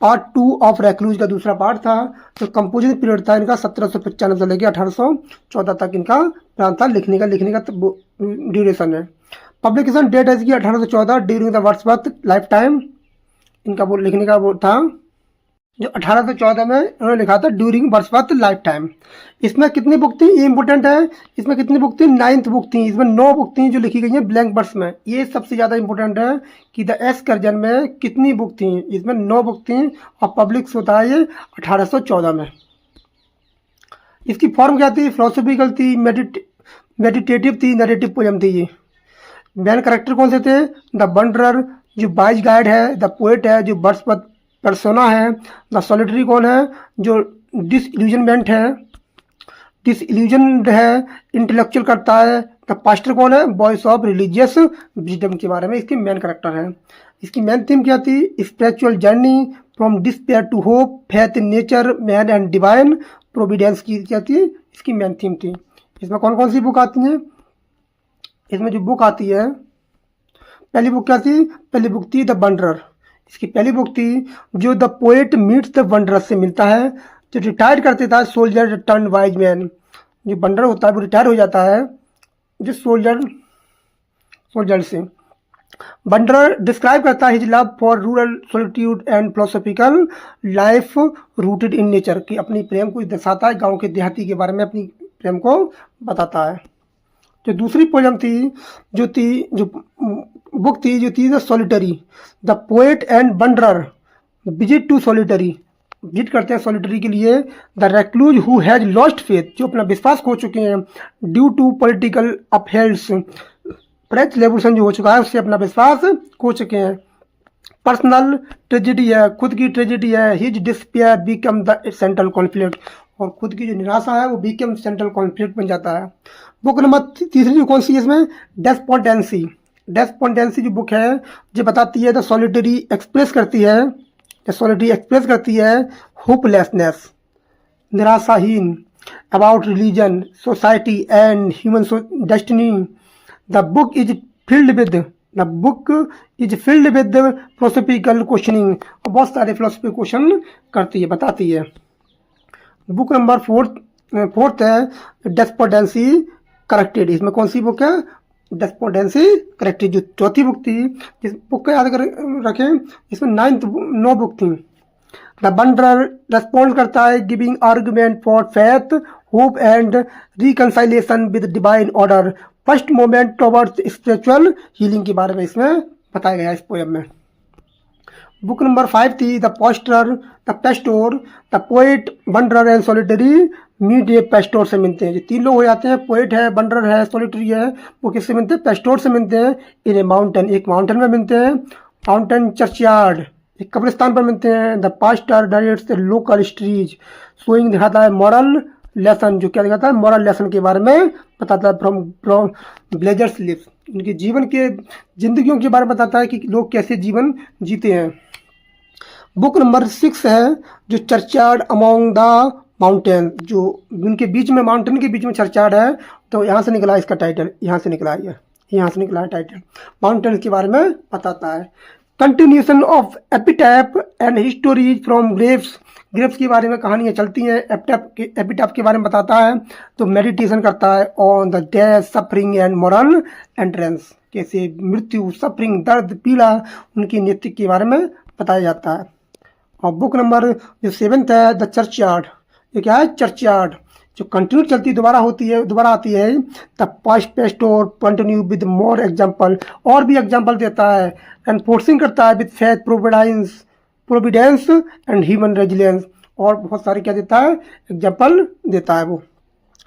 पार्ट 2 ऑफ रेक्लूज का दूसरा पार्ट था। जो कंपोजिशन पीरियड था इनका 1795 से लेकर 1814 तक इनका प्लान था लिखने का ड्यूरेशन है। पब्लिकेशन डेट है इसकी 1814 during the Wordsworth life time, इनका वो लिखने का वो था जो 1814 में उन्होंने लिखा था ड्यूरिंग वर्ड्सवर्थ लाइफ टाइम। इसमें कितनी बुक थी, ये इंपॉर्टेंट है, इसमें कितनी बुक थी, 9th बुक थी। इसमें 9 बुक थी जो लिखी गई हैं ब्लैंक वर्ड्स में। ये सबसे ज़्यादा इंपॉर्टेंट है कि द एस्कर्जन में कितनी बुक थी, इसमें 9 बुक थी और पब्लिक्स होता है ये 1814 में। इसकी फॉर्म क्या थी, फिलोसफिकल थी, मेडिटेटिव थी, नरेटिव पोएम थी ये। मेन कैरेक्टर कौन से थे? द वंडरर जो वाइज गाइड है, द पोएट है जो बर्ड्स पर्सोना है, द सॉलिटरी कौन है? जो डिसइल्यूजनमेंट है, डिसइल्यूजनड है, इंटेलेक्चुअल करता है। द पास्टर कौन है? वॉइस ऑफ रिलीजियस विजडम के बारे में इसके मेन कैरेक्टर है। इसकी मेन थीम क्या थी? Spiritual journey from despair to hope, faith in nature, man and divine providence की क्या थी? इसकी मेन थीम थी। इसमें कौन कौन सी बुक आती हैं? इसमें जो बुक आती है, पहली बुक क्या थी? पहली बुक थी द वंडरर। इसकी पहली बुक थी जो the poet meets the wanderer से मिलता है। जो रिटायर करते था सोल्जर टर्न वाइज मैन, जो वंडरर होता है वो रिटायर हो जाता है जो सोल्जर से। वंडरर डिस्क्राइब करता है his love for rural solitude and philosophical life rooted in nature, कि अपनी प्रेम को दर्शाता है, गांव के देहाती के बारे में अपनी प्रेम को बताता है। जो दूसरी पोएम थी जो बुक थी जो थी the solitary, the poet and wanderer visit to solitary, visit करते हैं सॉलिटरी के लिए। The recluse who has lost faith, जो अपना विश्वास खो चुके हैं due to political upheavals, French revolution जो हो चुका है उससे अपना विश्वास खो चुके हैं। पर्सनल ट्रेजेडी है, खुद की ट्रेजेडी है, his despair become the central conflict, और खुद की जो निराशा है वो बिकम सेंट्रल कॉन्फ्लिक्ट बन जाता है। बुक नंबर तीसरी जो कौन सी है इसमें? डेस्पोंडेंसी। डेस्पोंडेंसी जो बुक है जो बताती है द सॉलिटरी एक्सप्रेस करती है, सॉलिटरी एक्सप्रेस करती है होपलेसनेस, निराशाहीन, about religion, society and human destiny. The book is filled with philosophical questioning, बहुत सारे फिलोसफी क्वेश्चन करती है, बताती है। बुक नंबर फोर्थ है डेस्पोंडेंसी करेक्टेड। इसमें कौन सी बुक है? डेस्पोंडेंसी करेक्टेड। जो चौथी बुक थी, इस बुक को याद कर रखें, इसमें 9 बुक थी। द वंडरर रेस्पॉन्ड करता है giving argument for faith, hope and reconciliation with divine order, first moment towards spiritual healing के बारे में इसमें बताया गया इस पोएम में। बुक नंबर 5 थी the pastor, the poet, wanderer and solitary meet a pastor से मिलते हैं। जो 3 लोग हो जाते हैं, पोएट है, वंडरर है, सॉलिटरी है, वो किससे मिलते हैं? पेस्टोर से मिलते हैं। इन ए माउंटेन, एक माउंटेन में मिलते हैं, माउंटेन चर्चयार्ड, एक कब्रिस्तान पर मिलते हैं। The pastor directs the local stories, showing दिखाता है मॉरल लेसन, जो क्या दिखाता है? मॉरल लेसन के बारे में बताता है फ्रॉम विलेजर्स लिव, उनके जीवन के जिंदगियों के बारे में बताता है कि लोग कैसे जीवन जीते हैं। बुक नंबर 6 है जो चर्चयार्ड अमोंग द माउंटेन, जो उनके बीच में, माउंटेन के बीच में चर्चयार्ड है, तो यहाँ से निकला इसका टाइटल, यहाँ से निकला है टाइटल, माउंटेन के बारे में बताता है। Continuation of epitaph and histories from graves के बारे में कहानियाँ चलती हैं, एपिटैप के बारे में बताता है। तो मेडिटेशन करता है on the death, suffering and moral entrance, कैसे मृत्यु, सफरिंग, दर्द, पीड़ा, उनकी नैतिक के बारे में बताया जाता है। और बुक नंबर जो 7th है द चर्चयार्ड, ये क्या है? चर्चयार्ड, जो कंटिन्यू चलती दोबारा आती है। The past pastor continue with more example, और भी एग्जाम्पल देता है, एनफोर्सिंग करता है with faith, providence and human resilience, और बहुत सारे क्या देता है? एग्जाम्पल देता है। वो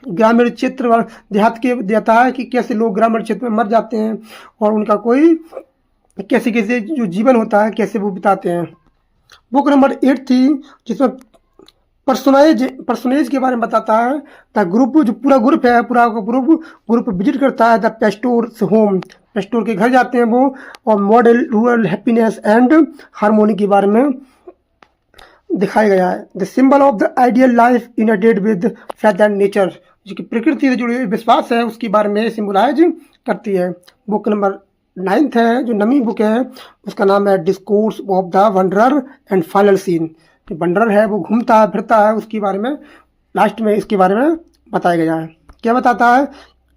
ग्रामीण क्षेत्र देहात के देता है कि कैसे लोग ग्रामीण क्षेत्र में मर जाते हैं और उनका कोई कैसे जो जीवन होता है कैसे वो बिताते हैं। बुक नंबर 8 थी जिसमें पर्सोनेज के बारे में बताता है। द ग्रुप, जो पूरा ग्रुप है, ग्रुप विजिट करता है द पेस्टोर्स होम, पेस्टोर के घर जाते हैं वो, और model rural happiness and harmony के बारे में दिखाया गया है। The symbol of the ideal life United with faith and nature, जो कि प्रकृति से जुड़े विश्वास है उसके बारे में सिम्बलाइज करती है। बुक नंबर 9th है जो नवी बुक है, उसका नाम है discourse of the wanderer and final scene. जो वंडरर है वो घूमता है फिरता है, उसके बारे में लास्ट में इसके बारे में बताया गया है। क्या बताता है?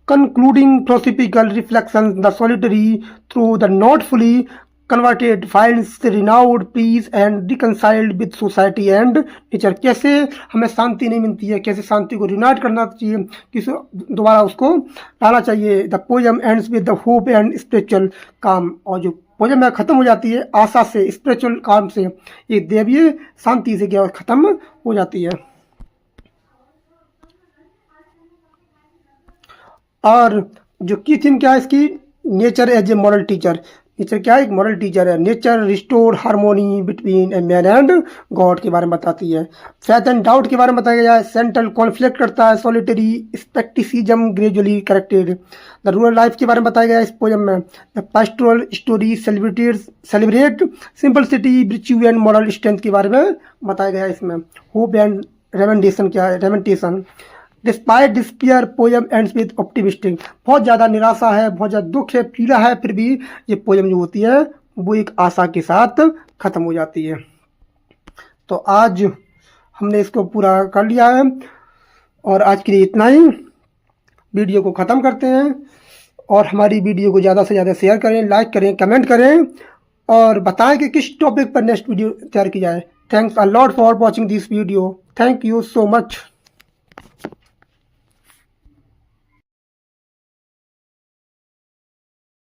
Concluding philosophical reflection, the solitary through the not fully converted finds renewed peace and reconciled with society and nature, कैसे हमें शांति नहीं मिलती है, कैसे शांति को रिनाइट करना चाहिए, किस दोबारा उसको लाना चाहिए। The poem ends with the hope and spiritual काम, और जो पोएम है ख़त्म हो जाती है आशा से, स्पिरिचुअल काम से, एक देवीय शांति से क्या ख़त्म हो जाती है। और जो की थीम क्या है इसकी, nature as a moral teacher. Nature क्या है, एक मॉरल टीचर है। Nature restore harmony between a man and God के बारे में बताती है। फेथ एंड डाउट के बारे में बताया गया है। सेंट्रल कॉन्फ्लिक्ट करता है। Solitary scepticism gradually corrected. The rural life के बारे में बताया गया है इस पोएम में। The pastoral story celebrate simplicity virtue and moral strength के बारे में बताया गया है इसमें। होप एंड रेमेंडेशन क्या है, redemption. Despite despair poem ends with optimistic. बहुत ज़्यादा निराशा है, बहुत ज़्यादा दुख है, पीड़ा है, फिर भी ये पोएम जो होती है वो एक आशा के साथ ख़त्म हो जाती है। तो आज हमने इसको पूरा कर लिया है और आज के लिए इतना ही। वीडियो को ख़त्म करते हैं और हमारी वीडियो को ज़्यादा से ज़्यादा शेयर करें, लाइक करें, कमेंट करें और बताएं कि किस टॉपिक पर नेक्स्ट वीडियो तैयार की जाए। Thanks a lot for watching this video. Thank you so much.